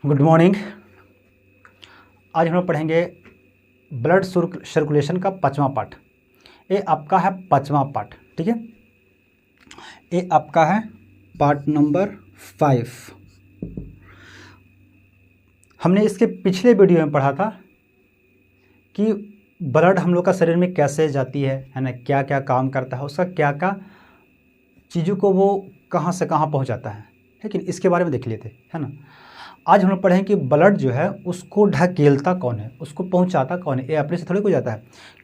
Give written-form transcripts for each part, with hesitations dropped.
Good morning. आज हम लोग पढ़ेंगे ब्लड सर्कुलेशन का 5वां पार्ट। ये आपका है 5वां पार्ट, ठीक है। ये आपका है पार्ट नंबर 5। हमने इसके पिछले वीडियो में पढ़ा था कि ब्लड हम लोग का शरीर में कैसे जाती है ना, क्या क्या काम करता है, उसका क्या क्या चीज़ों को वो कहाँ से कहाँ पहुँचाता है, लेकिन इसके बारे में देख लेते है ना। आज हम लोग पढ़ें कि ब्लड जो है उसको ढकेलता कौन है, उसको पहुंचाता कौन है। ये अपने से थोड़ी हो जाता है।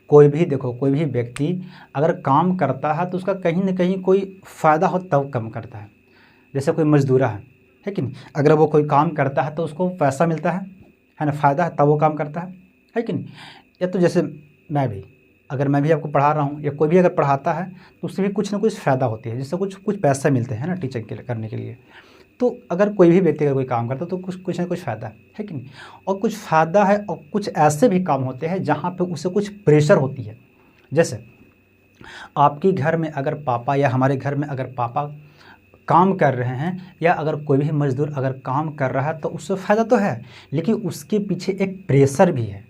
कोई भी देखो, कोई भी व्यक्ति अगर काम करता है तो उसका कहीं ना कहीं कोई फ़ायदा हो तब काम करता है। जैसे कोई मजदूरा है कि नहीं, अगर वो कोई काम करता है तो उसको पैसा मिलता है ना, फ़ायदा है तब वो काम करता है कि नहीं। या तो जैसे अगर मैं भी आपको पढ़ा रहा हूँ या कोई भी अगर पढ़ाता है तो उससे भी कुछ ना कुछ फ़ायदा होती है, जिससे कुछ पैसा मिलते हैं ना टीचर के करने के लिए। तो अगर कोई भी व्यक्ति अगर कोई काम करता है तो कुछ ना कुछ फ़ायदा है कि नहीं। और कुछ फ़ायदा है और कुछ ऐसे भी काम होते हैं जहाँ पे उसे कुछ प्रेशर होती है। जैसे आपके घर में अगर पापा या हमारे घर में अगर पापा काम कर रहे हैं या अगर कोई भी मज़दूर अगर काम कर रहा है तो उससे फ़ायदा तो है, लेकिन उसके पीछे एक प्रेशर भी है।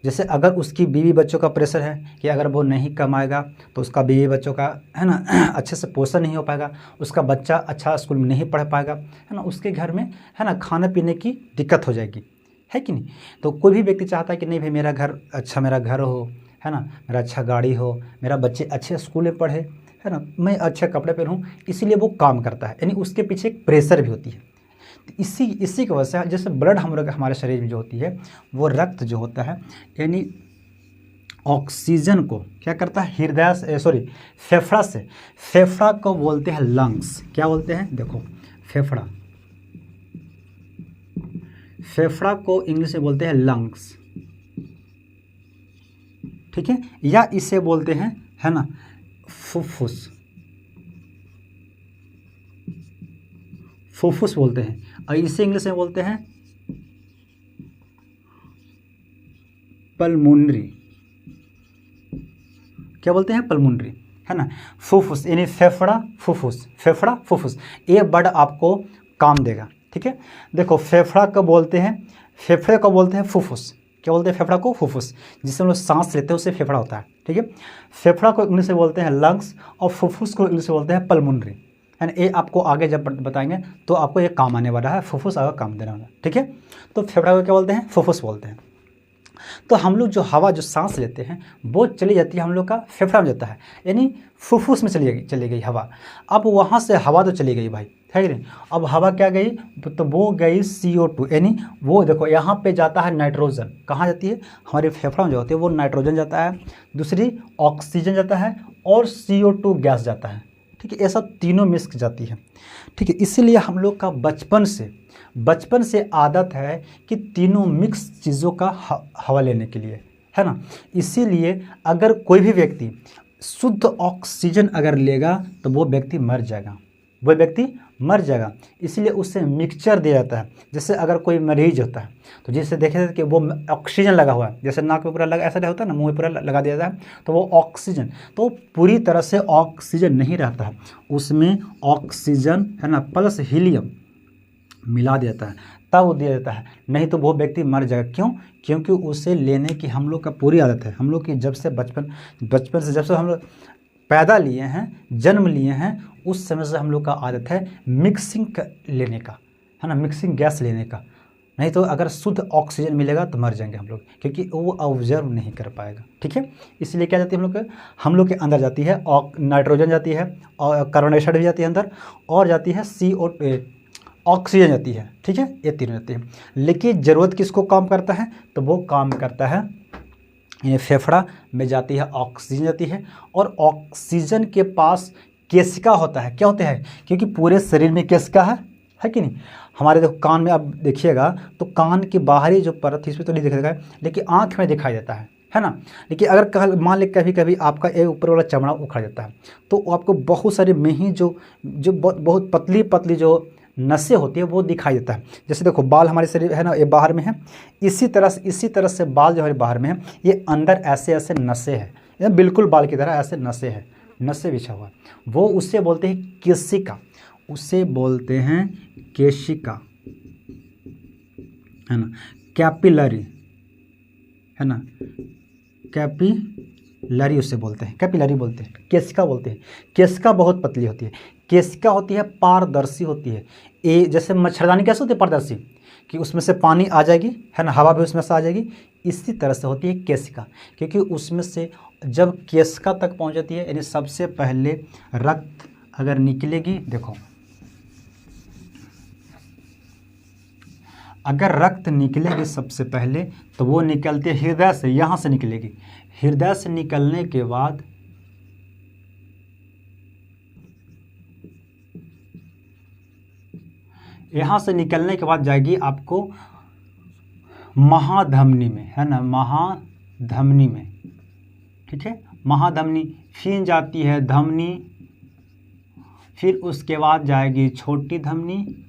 जैसे अगर उसकी बीवी बच्चों का प्रेशर है कि अगर वो नहीं कमाएगा तो उसका बीवी बच्चों का है ना अच्छे से पोषण नहीं हो पाएगा, उसका बच्चा अच्छा स्कूल में नहीं पढ़ पाएगा, है ना, उसके घर में है ना खाने पीने की दिक्कत हो जाएगी, है कि नहीं। तो कोई भी व्यक्ति चाहता है कि नहीं भाई मेरा घर अच्छा, मेरा घर हो, है ना, मेरा अच्छा गाड़ी हो, मेरा बच्चे अच्छे स्कूल में पढ़े, है ना, मैं अच्छे कपड़े पहनूँ, इसीलिए वो काम करता है। यानी उसके पीछे एक प्रेशर भी होती है। इसी की वजह से जैसे ब्लड हम लोग हमारे शरीर में जो होती है वो रक्त जो होता है यानी ऑक्सीजन को क्या करता है, हृदय से फेफड़ा को बोलते हैं लंग्स। क्या बोलते हैं, देखो फेफड़ा को इंग्लिश में बोलते हैं लंग्स, ठीक है, या इसे बोलते हैं है ना फुफ्फुस बोलते हैं, और इसे इंग्लिश में बोलते हैं पल्मोनरी। क्या बोलते हैं, पल्मोनरी, है ना। फुफ्फुस यानी फेफड़ा फुफ्फुस ये वर्ड आपको काम देगा, ठीक है। देखो फेफड़ा को बोलते हैं, फेफड़े को बोलते हैं फुफ्फुस। क्या बोलते हैं, फेफड़ा को फुफ्फुस, जिससे हम लोग सांस लेते हैं उसे फेफड़ा होता है, ठीक है। फेफड़ा को इंग्लिश में बोलते हैं लंग्स और फुफ्फुस को इंग्लिश में बोलते हैं पल्मोनरी, है ना। ये आपको आगे जब बताएंगे तो आपको ये काम आने वाला है, फुफ्फुस आगे काम देने वाला है, ठीक है। तो फेफड़ा को क्या बोलते हैं, फुफ्फुस बोलते हैं। तो हम लोग जो हवा जो सांस लेते हैं वो चली जाती है हम लोग का फेफड़ा में जाता है, यानी फुफ्फुस में चली गई हवा। अब वहाँ से हवा तो चली गई भाई, है कि नहीं। अब हवा क्या गई, तो वो गई CO2, यानी वो देखो यहाँ पे जाता है नाइट्रोजन। कहाँ जाती है, हमारे फेफड़ा में जो होती है वो नाइट्रोजन जाता है, दूसरी ऑक्सीजन जाता है और CO2 गैस जाता है, ठीक है। ऐसा तीनों मिक्स जाती है, ठीक है। इसीलिए हम लोग का बचपन से आदत है कि तीनों मिक्स चीज़ों का हवा लेने के लिए, है ना। इसीलिए अगर कोई भी व्यक्ति शुद्ध ऑक्सीजन अगर लेगा तो वो व्यक्ति मर जाएगा, इसलिए उससे मिक्सचर दिया जाता है। जैसे अगर कोई मरीज होता है तो जैसे देखे कि वो ऑक्सीजन लगा हुआ है, जैसे नाक में पूरा लगा ऐसा होता है ना, मुँह में पूरा लगा दिया जाता है तो वो ऑक्सीजन, तो पूरी तरह से ऑक्सीजन नहीं रहता है, उसमें ऑक्सीजन है ना प्लस हीलियम मिला देता है, तब वो दिया जाता है, नहीं तो वो व्यक्ति मर जाएगा। क्यों, क्योंकि उसे लेने की हम लोग का पूरी आदत है। हम लोग की जब से बचपन से जब से हम लोग पैदा लिए हैं, जन्म लिए हैं, उस समय से हम लोग का आदत है मिक्सिंग लेने का, है ना, मिक्सिंग गैस लेने का। नहीं तो अगर शुद्ध ऑक्सीजन मिलेगा तो मर जाएंगे हम लोग, क्योंकि वो ऑब्जर्व नहीं कर पाएगा, ठीक है। इसलिए क्या जाती है हम लोग के अंदर जाती है नाइट्रोजन जाती है, और कार्बन डाइऑक्साइड भी जाती है अंदर, और जाती है ऑक्सीजन जाती है, ठीक है। ये तीनों जाती है। लेकिन ज़रूरत किसको काम करता है, तो वो काम करता है ये फेफड़ा में जाती है, ऑक्सीजन जाती है, और ऑक्सीजन के पास केशिका होता है। क्या होता है, क्योंकि पूरे शरीर में केशिका है कि नहीं। हमारे देखो कान में आप देखिएगा तो कान की बाहरी जो परत है इसमें तो नहीं दिखेगा, लेकिन आँख में दिखाई देता है ना। लेकिन अगर मान लें कभी आपका एक ऊपर वाला चमड़ा उखड़ जाता है तो आपको बहुत सारे में ही जो बहुत पतली जो नसें होती है वो दिखाई देता है। जैसे देखो बाल हमारे शरीर है ना, ये बाहर में है, इसी तरह से बाल जो हमारे बाहर में है, ये अंदर ऐसे नसें हैं, ये बिल्कुल बाल की तरह ऐसे नसें बिछा हुआ है, वो उससे बोलते हैं केशिका, है ना, कैपिलरी, है ना, कैपिलरी उससे बोलते हैं, कैपिलरी बोलते हैं, केशिका बोलते हैं। केशिका बहुत पतली होती है, केशिका होती है पारदर्शी होती है। ए जैसे मच्छरदानी कैसे होती है पारदर्शी, कि उसमें से पानी आ जाएगी, है ना, हवा भी उसमें से आ जाएगी, इसी तरह से होती है केशिका। क्योंकि उसमें से जब केशिका तक पहुंच जाती है, यानी सबसे पहले रक्त अगर निकलेगी, देखो अगर रक्त निकलेगी सबसे पहले तो वो निकलती है हृदय से, यहाँ से निकलेगी। हृदय से निकलने के बाद यहाँ से निकलने के बाद जाएगी आपको महाधमनी में, है ना, महाधमनी में, ठीक है, महाधमनी, फिर जाती है धमनी, फिर उसके बाद जाएगी छोटी धमनी,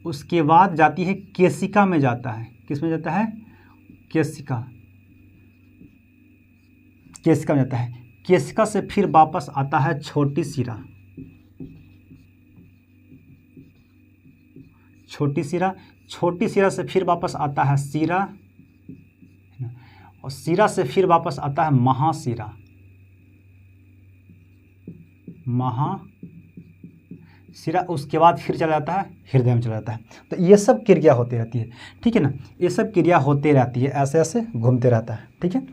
उसके बाद जाती है केशिका में जाता है। किस में जाता है? केशिका, केशिका में जाता है। केशिका से फिर वापस आता है छोटी शिरा, छोटी शिरा, छोटी शिरा से फिर वापस आता है शिरा, और शिरा से फिर वापस आता है महाशिरा, महाशिरा, उसके बाद फिर चला जाता है हृदय में चला जाता है। तो ये सब क्रिया होती रहती है, ठीक है ना, ये सब क्रिया होती रहती है, ऐसे ऐसे घूमते रहता है, ठीक है।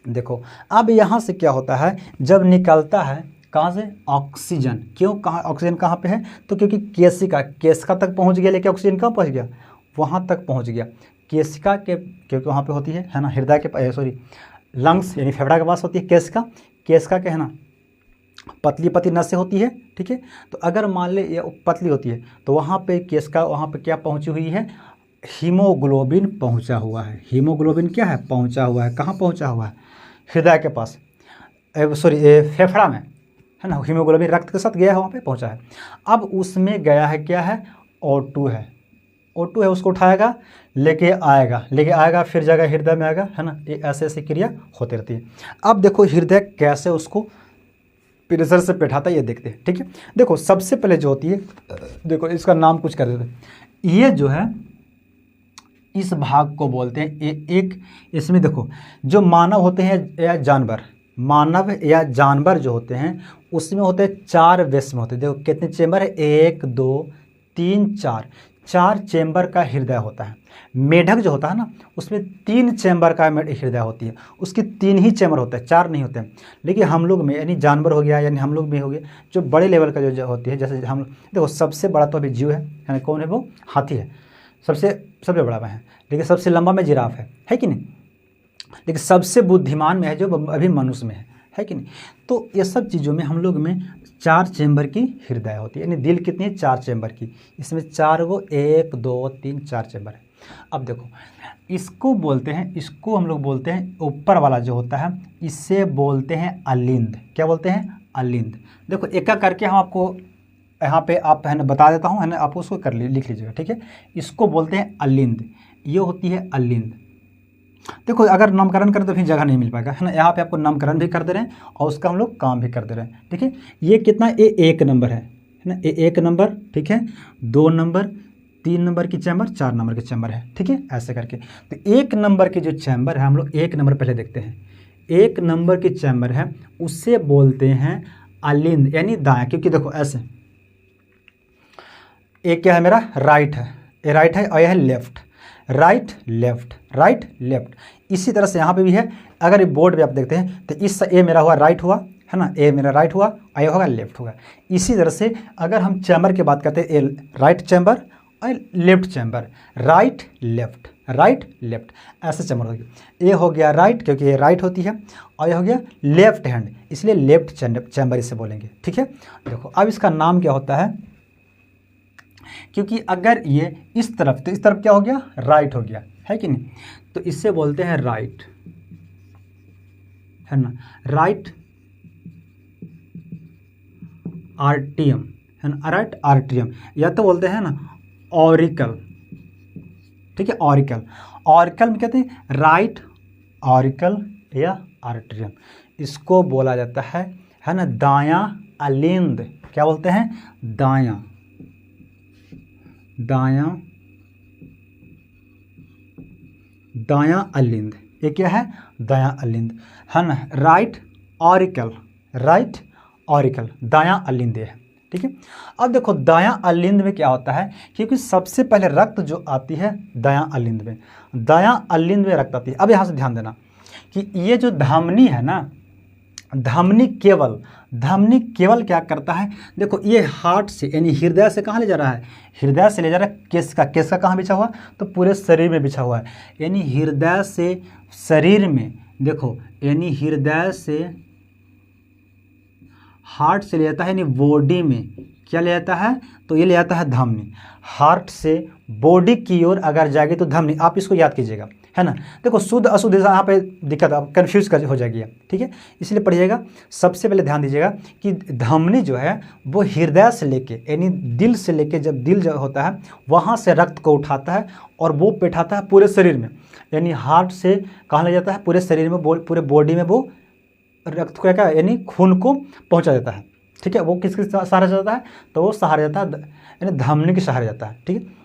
देखो अब यहाँ से क्या होता है, जब निकलता है कहाँ से? ऑक्सीजन। क्यों, कहाँ ऑक्सीजन कहाँ पे है? तो क्योंकि केशिका, केशिका तक पहुँच गया, लेकिन ऑक्सीजन कहाँ पहुँच गया? वहाँ तक पहुँच गया केशिका के, क्योंकि वहाँ पे होती है ना, हृदय के सॉरी लंग्स यानी फेफड़ा के पास होती है केशिका। केशिका के, है ना, पतली पतली नसें होती है, ठीक है। तो अगर मान ले ये पतली होती है तो वहाँ पे केशिका, वहाँ पे क्या पहुँची हुई है? हीमोग्लोबिन पहुँचा हुआ है। हीमोग्लोबिन क्या है? पहुँचा हुआ है। कहाँ पहुँचा हुआ है? हृदय के पास, सॉरी फेफड़ा में, है ना। हीमोग्लोबिन रक्त के साथ गया है, वहाँ पे पहुँचा है। अब उसमें गया है, क्या है? O2 है, O2 है, उसको उठाएगा, लेके आएगा, फिर जगह हृदय में आएगा, है ना। ये ऐसे ऐसी क्रिया होती रहती है। अब देखो हृदय कैसे उसको प्रेशर से बैठाता है, ये देखते हैं, ठीक है। देखो सबसे पहले जो होती है, देखो इसका नाम कुछ कर देते हैं। ये जो है इस भाग को बोलते हैं एक, इसमें देखो जो मानव होते हैं या जानवर, मानव या जानवर जो होते हैं उसमें होते हैं 4 वेस्म होते हैं। देखो कितने चेंबर है? 1 2 3 4, 4 चेंबर का हृदय होता है। मेढक जो होता है ना, उसमें 3 चेंबर का हृदय होती है, उसकी 3 ही चेंबर होता है, 4 नहीं होते हैं। लेकिन हम लोग में, यानी जानवर हो गया, यानी हम लोग में हो गया, जो बड़े लेवल का जो होती है, जैसे हम देखो सबसे बड़ा तो अभी जीव है ना, कौन है? वो हाथी है, सबसे बड़ा में है। लेकिन सबसे लंबा में जिराफ है कि नहीं। लेकिन सबसे बुद्धिमान में है जो अभी मनुष्य में है कि नहीं। तो ये सब चीज़ों में हम लोग में 4 चेंबर की हृदय होती है, यानी दिल कितनी है? 4 चेंबर की। इसमें 4 गो, 1 2 3 4 चेंबर है। अब देखो इसको बोलते हैं, इसको हम लोग बोलते हैं, ऊपर वाला जो होता है इसे बोलते हैं अलिंद। क्या बोलते हैं? अलिंद। देखो एक एक करके हम आपको यहाँ पे आप, है ना, बता देता हूँ, है ना, आप उसको लिख लीजिएगा, ठीक है। इसको बोलते हैं अलिंद, ये होती है अलिंद। देखो अगर नामकरण करें तो फिर जगह नहीं मिल पाएगा, है ना। यहाँ पे आपको नामकरण भी कर दे रहे हैं और उसका हम लोग काम भी कर दे रहे हैं, ठीक है। ये कितना? ये 1 नंबर है ना, ये 1 नंबर, ठीक है, 2 नंबर, 3 नंबर की चैम्बर, 4 नंबर की चैम्बर है, ठीक है, ऐसे करके। तो 1 नंबर की जो चैम्बर है, हम लोग 1 नंबर पहले देखते हैं। 1 नंबर की चैम्बर है, उससे बोलते हैं अलिंद, यानी दायां। क्योंकि देखो ऐसे, एक क्या है मेरा? राइट है, ये राइट है, और यह है left, right left, right left. इसी तरह से यहाँ पे भी है। अगर ये बोर्ड पे आप देखते हैं तो इस ए मेरा हुआ राइट हुआ, है ना, ए मेरा राइट हुआ, ए होगा लेफ्ट होगा। इसी तरह से अगर हम चैम्बर की बात करते हैं, ए राइट चैम्बर और left chamber, right left, right left, ऐसे चैम्बर होगी। ए हो गया राइट, क्योंकि ये राइट होती है, और ये हो गया लेफ्ट हैंड, इसलिए लेफ्ट चैम्बर इसे बोलेंगे, ठीक है। देखो अब इसका नाम क्या होता है, क्योंकि अगर ये इस तरफ, तो इस तरफ क्या हो गया? राइट हो गया, है कि नहीं। तो इससे बोलते हैं राइट, है ना, राइट आर्टियम, है ना, राइट आर्टियम, या तो बोलते हैं ना ऑरिकल, ठीक है, ऑरिकल। ऑरिकल में कहते हैं राइट ऑरिकल या आर्टियम, इसको बोला जाता है ना, दायां अलिंद। क्या बोलते हैं? दायां दायां दायां अलिंद, ये क्या है, दायां अलिंद है ना। राइट ऑरिकल, राइट ऑरिकल दायां अलिंद है, ठीक है। अब देखो दायां अलिंद में क्या होता है, क्योंकि सबसे पहले रक्त जो आती है दायां अलिंद में, दायां अलिंद में रक्त आती है। अब यहाँ से ध्यान देना कि ये जो धमनी है ना, धमनी केवल क्या करता है, देखो ये हार्ट से यानी हृदय से कहाँ ले जा रहा है, हृदय से ले जा रहा है केस का कहाँ बिछा हुआ, तो पूरे शरीर में बिछा हुआ है। यानी हृदय से शरीर में, देखो यानी हृदय से हार्ट से ले जाता है, यानी बॉडी में क्या ले जाता है, तो ये ले जाता है धमनी। हार्ट से बॉडी की ओर अगर जाएगी तो धमनी, आप इसको याद कीजिएगा, है ना। देखो शुद्ध अशुद्ध यहाँ पे दिक्कत आप कन्फ्यूज कर हो जाएगी, ठीक है, इसलिए पढ़िएगा। सबसे पहले ध्यान दीजिएगा कि धमनी जो है वो हृदय से लेके यानी दिल से लेके, जब दिल जो होता है वहाँ से रक्त को उठाता है और वो बैठाता है पूरे शरीर में। यानी हार्ट से कहाँ ले जाता है, पूरे शरीर में, पूरे बॉडी में वो रक्त को क्या यानी खून को पहुँचा देता है, ठीक है। वो किसके सहारे जाता है, तो वो सहारे जाता है यानी धमनी के सहारे जाता है, ठीक है।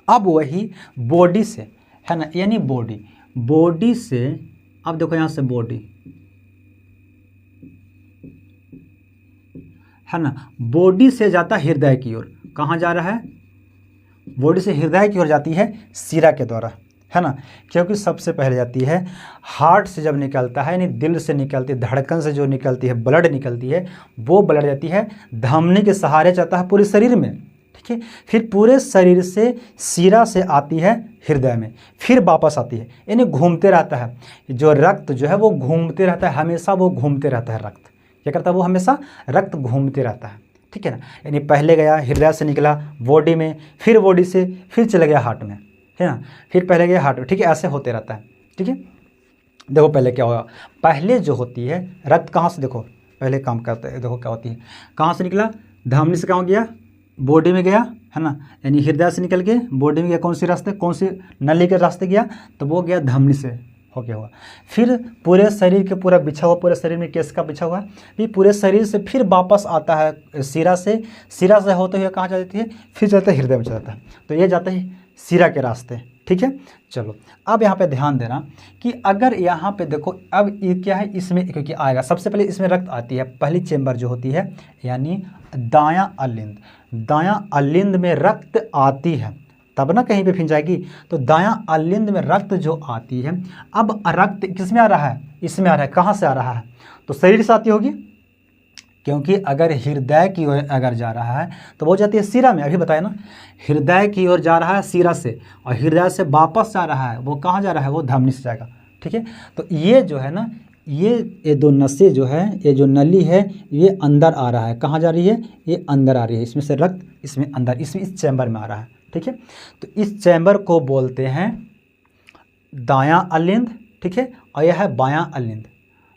अब वही बॉडी से, है ना, यानी बॉडी से, अब देखो यहाँ से बॉडी, है ना, बॉडी से जाता है हृदय की ओर। कहाँ जा रहा है, बॉडी से हृदय की ओर जाती है शिरा के द्वारा, है ना, क्योंकि सबसे पहले जाती है हार्ट से, जब निकलता है यानी दिल से निकलती है, धड़कन से जो निकलती है, ब्लड निकलती है, वो ब्लड जाती है धमनी के सहारे जाता है पूरे शरीर में, ठीक है। फिर पूरे शरीर से शिरा से आती है हृदय में, फिर वापस आती है, यानी घूमते रहता है। जो रक्त जो है वो घूमते रहता है, हमेशा वो घूमते रहता है। रक्त क्या करता है, वो हमेशा रक्त घूमते रहता है, ठीक है ना। यानी पहले गया हृदय से, निकला बॉडी में, फिर बॉडी से फिर चला गया हार्ट में, है ना, फिर पहले गया हार्ट में, ठीक है, ऐसे होते रहता है, ठीक है। देखो पहले क्या होगा, पहले जो होती है रक्त कहाँ से, देखो पहले काम करते हैं, देखो क्या होती है, कहाँ से निकला, धमनी से कहाँ गया, बॉडी में गया, है ना, यानी हृदय से निकल के बॉडी में गया, कौन सी रास्ते, कौन सी नली के रास्ते गया, तो वो गया धमनी से होके हुआ, फिर पूरे शरीर के पूरा बिछा हुआ, पूरे शरीर में केस का बिछा हुआ, फिर पूरे शरीर से फिर वापस आता है शिरा से होते हुए कहाँ जाती है, फिर जाता है हृदय में जाता है। तो ये जाता है शिरा के रास्ते, ठीक है। चलो अब यहाँ पे ध्यान देना कि अगर यहाँ पे देखो, अब ये क्या है, इसमें क्योंकि आएगा, सबसे पहले इसमें रक्त आती है, पहली चेम्बर जो होती है यानी दायां अलिंद, दायां अलिंद में रक्त आती है, तब ना कहीं पे फिर जाएगी। तो दायां अलिंद में रक्त जो आती है, अब रक्त किस में आ रहा है, इसमें आ रहा है, कहाँ से आ रहा है, तो शरीर से आती होगी, क्योंकि अगर हृदय की ओर अगर जा रहा है तो वो जाती है शिरा में, अभी बताया ना, हृदय की ओर जा रहा है शिरा से, और हृदय से वापस जा रहा है, वो कहाँ जा रहा है, वो धमनी से जाएगा, ठीक है। तो ये जो है ना, ये दो नसें जो है, ये जो नली है, ये अंदर आ रहा है, कहाँ जा रही है, ये अंदर आ रही है, इसमें से रक्त इसमें अंदर, इसमें इस चैम्बर में आ रहा है, ठीक है। तो इस चैम्बर को बोलते हैं दायां अलिंद, ठीक है, और यह है बायां अलिंद,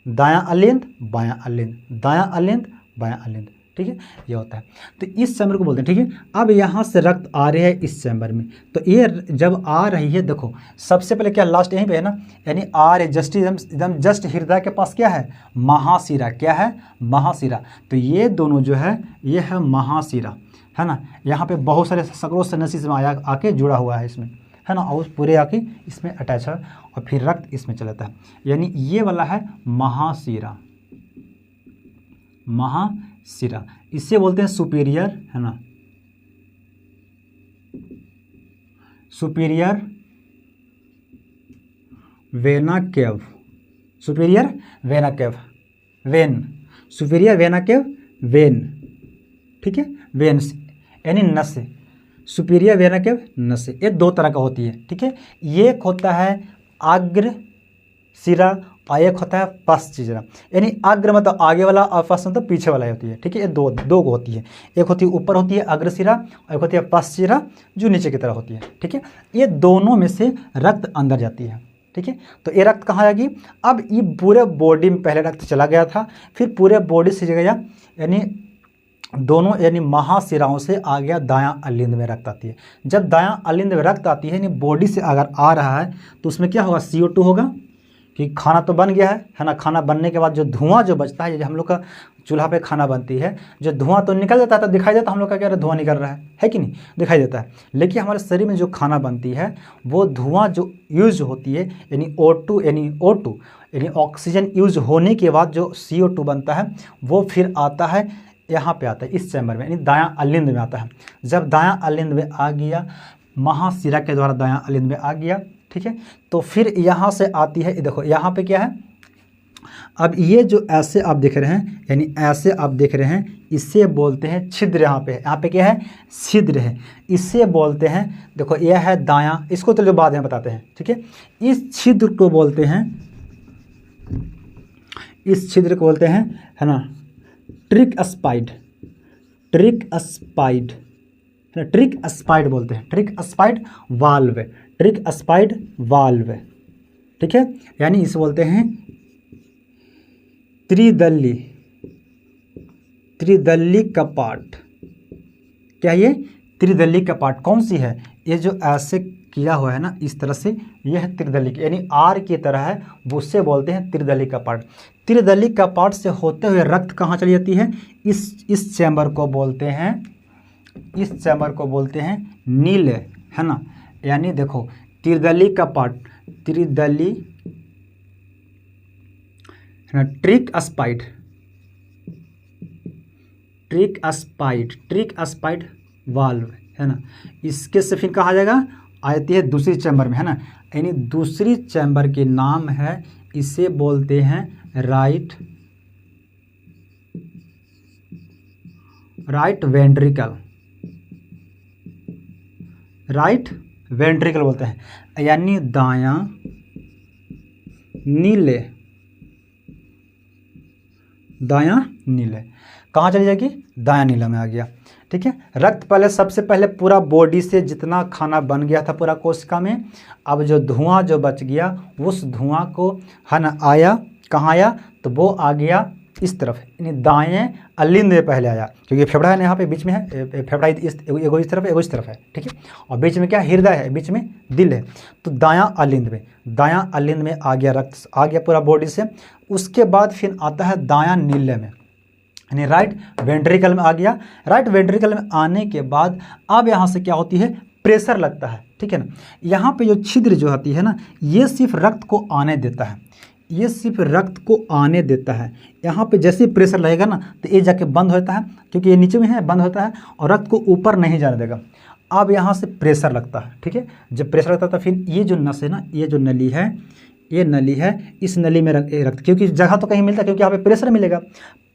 दायां अलिंद बायां अलिंद, दायां अलिंद बायां अलिंद, ठीक है, ये होता है। तो इस चैम्बर को बोलते हैं, ठीक है। अब यहाँ से रक्त आ रही है इस चैम्बर में, तो ये जब आ रही है, देखो सबसे पहले क्या, लास्ट यहीं पे है ना, यानी आ रही जस्ट एकदम जस्ट हृदय के पास क्या है, महाशिरा, क्या है, महाशिरा। तो ये दोनों जो है ये है महाशिरा, है ना, यहाँ पे बहुत सारे सैकड़ों से नसी में आके जुड़ा हुआ है इसमें, है ना, और पूरे आके इसमें अटैच है, और फिर रक्त इसमें चलाता है, यानी ये वाला है महाशिरा, महाशिरा, इसे बोलते हैं सुपीरियर, है ना, superior vena cave, superior vena cave, when, superior vena cave, when, ठीक है, वेन यानी नसें, सुपीरियर वेना केव नसें, ये दो तरह का होती है, ठीक है। एक होता है अग्र शिरा और एक होता है पश्च शिरा, यानी अग्र मतलब आगे वाला और पश्च मतलब पीछे वाला होती है, ठीक है। ये दो होती है, एक होती है ऊपर होती है अग्रशिरा, और एक होती है पश्च शिरा जो नीचे की तरह होती है, ठीक है। ये दोनों में से रक्त अंदर जाती है, ठीक है। तो ये रक्त कहाँ जाएगी, अब ये पूरे बॉडी में पहले रक्त चला गया था, फिर पूरे बॉडी से गया, यानी दोनों यानी महाशिराओं से आ गया दायां अलिंद में रक्त आती है। जब दायां अलिंद में रक्त आती है यानी बॉडी से अगर आ रहा है तो उसमें क्या होगा, CO2 होगा, कि खाना तो बन गया है ना, खाना बनने के बाद जो धुआं जो बचता है, ये हम लोग का चूल्हा पे खाना बनती है, जो धुआं तो निकल जाता है तो दिखाई देता है हम लोग का क्या धुआं निकल रहा है कि नहीं, दिखाई देता है। लेकिन हमारे शरीर में जो खाना बनती है वो धुआं जो यूज होती है यानी O2 यानी ऑक्सीजन यूज होने के बाद जो CO2 बनता है वो फिर आता है यहाँ पे आता है इस चैम्बर में, यानी दायां अलिंद में आता है। जब दायां अलिंद में आ गया, महाशिरा के द्वारा दायां अलिंद में आ गया, ठीक है, तो फिर यहाँ से आती है, देखो यहाँ पे क्या है, अब ये जो ऐसे आप देख रहे हैं यानी ऐसे आप देख रहे हैं, इसे बोलते हैं छिद्र। यहाँ पे क्या है, छिद्र है, इसे बोलते हैं, देखो यह है दायां, इसको तो जो बाद में बताते हैं, ठीक है। इस छिद्र को बोलते हैं, इस छिद्र को बोलते हैं, है ना, ट्रिक स्पाइड बोलते हैं, ट्रिक स्पाइड वाल्व, ठीक है। यानी इसे बोलते हैं त्रिदली कपाट। क्या ये त्रिदली कपाट कौन सी है, ये जो ऐसे किया हुआ है ना इस तरह से, यह त्रिदली यानी आर की तरह है, वो उससे बोलते हैं त्रिदली कपाट। त्रिदली कपाट से होते हुए रक्त कहाँ चली जाती है, इस चैम्बर को बोलते हैं, इस चैम्बर को बोलते हैं नीले, है ना। यानी देखो त्रिदली कपाट, त्रिदली है ना, ट्रिक स्पाइड वाल्व, है ना। इसके से फिर कहा जाएगा आती है दूसरी चैम्बर में, है ना, यानी दूसरी चैम्बर के नाम है, इसे बोलते हैं राइट वेंट्रिकल बोलते हैं, यानी दायां नीले कहाँ चली जाएगी, दायां नीला में आ गया, ठीक है। रक्त पहले सबसे पहले पूरा बॉडी से जितना खाना बन गया था पूरा कोशिका में, अब जो धुआं जो बच गया उस धुआं को, है ना, आया कहाँ आया, तो वो आ गया इस तरफ, यानी दाएं अलिंद में पहले आया, क्योंकि फेफड़ा है यहाँ पे बीच में है, फेफड़ा एगो इस तरफ एगो इस तरफ है, ठीक है, और बीच में क्या हृदय है, बीच में दिल है, तो दायां अलिंद में आ गया, रक्त आ गया पूरा बॉडी से। उसके बाद फिर आता है दायां नीले में, यानी राइट वेंट्रिकल में आ गया। राइट वेंट्रिकल में आने के बाद अब यहाँ से क्या होती है, प्रेशर लगता है, ठीक है ना। यहाँ पे जो छिद्र जो आती है ना, ये सिर्फ रक्त को आने देता है, यहाँ पे जैसे ही प्रेशर लगेगा ना तो ये जाके बंद होता है, क्योंकि ये नीचे में है, बंद होता है और रक्त को ऊपर नहीं जाने देगा। अब यहाँ से प्रेशर लगता है, ठीक है। जब प्रेशर लगता है तो फिर ये जो नस है ना, ये जो नली है, ये नली है, इस नली में रक्त, क्योंकि जगह तो कहीं मिलता है, क्योंकि यहाँ पे प्रेशर मिलेगा।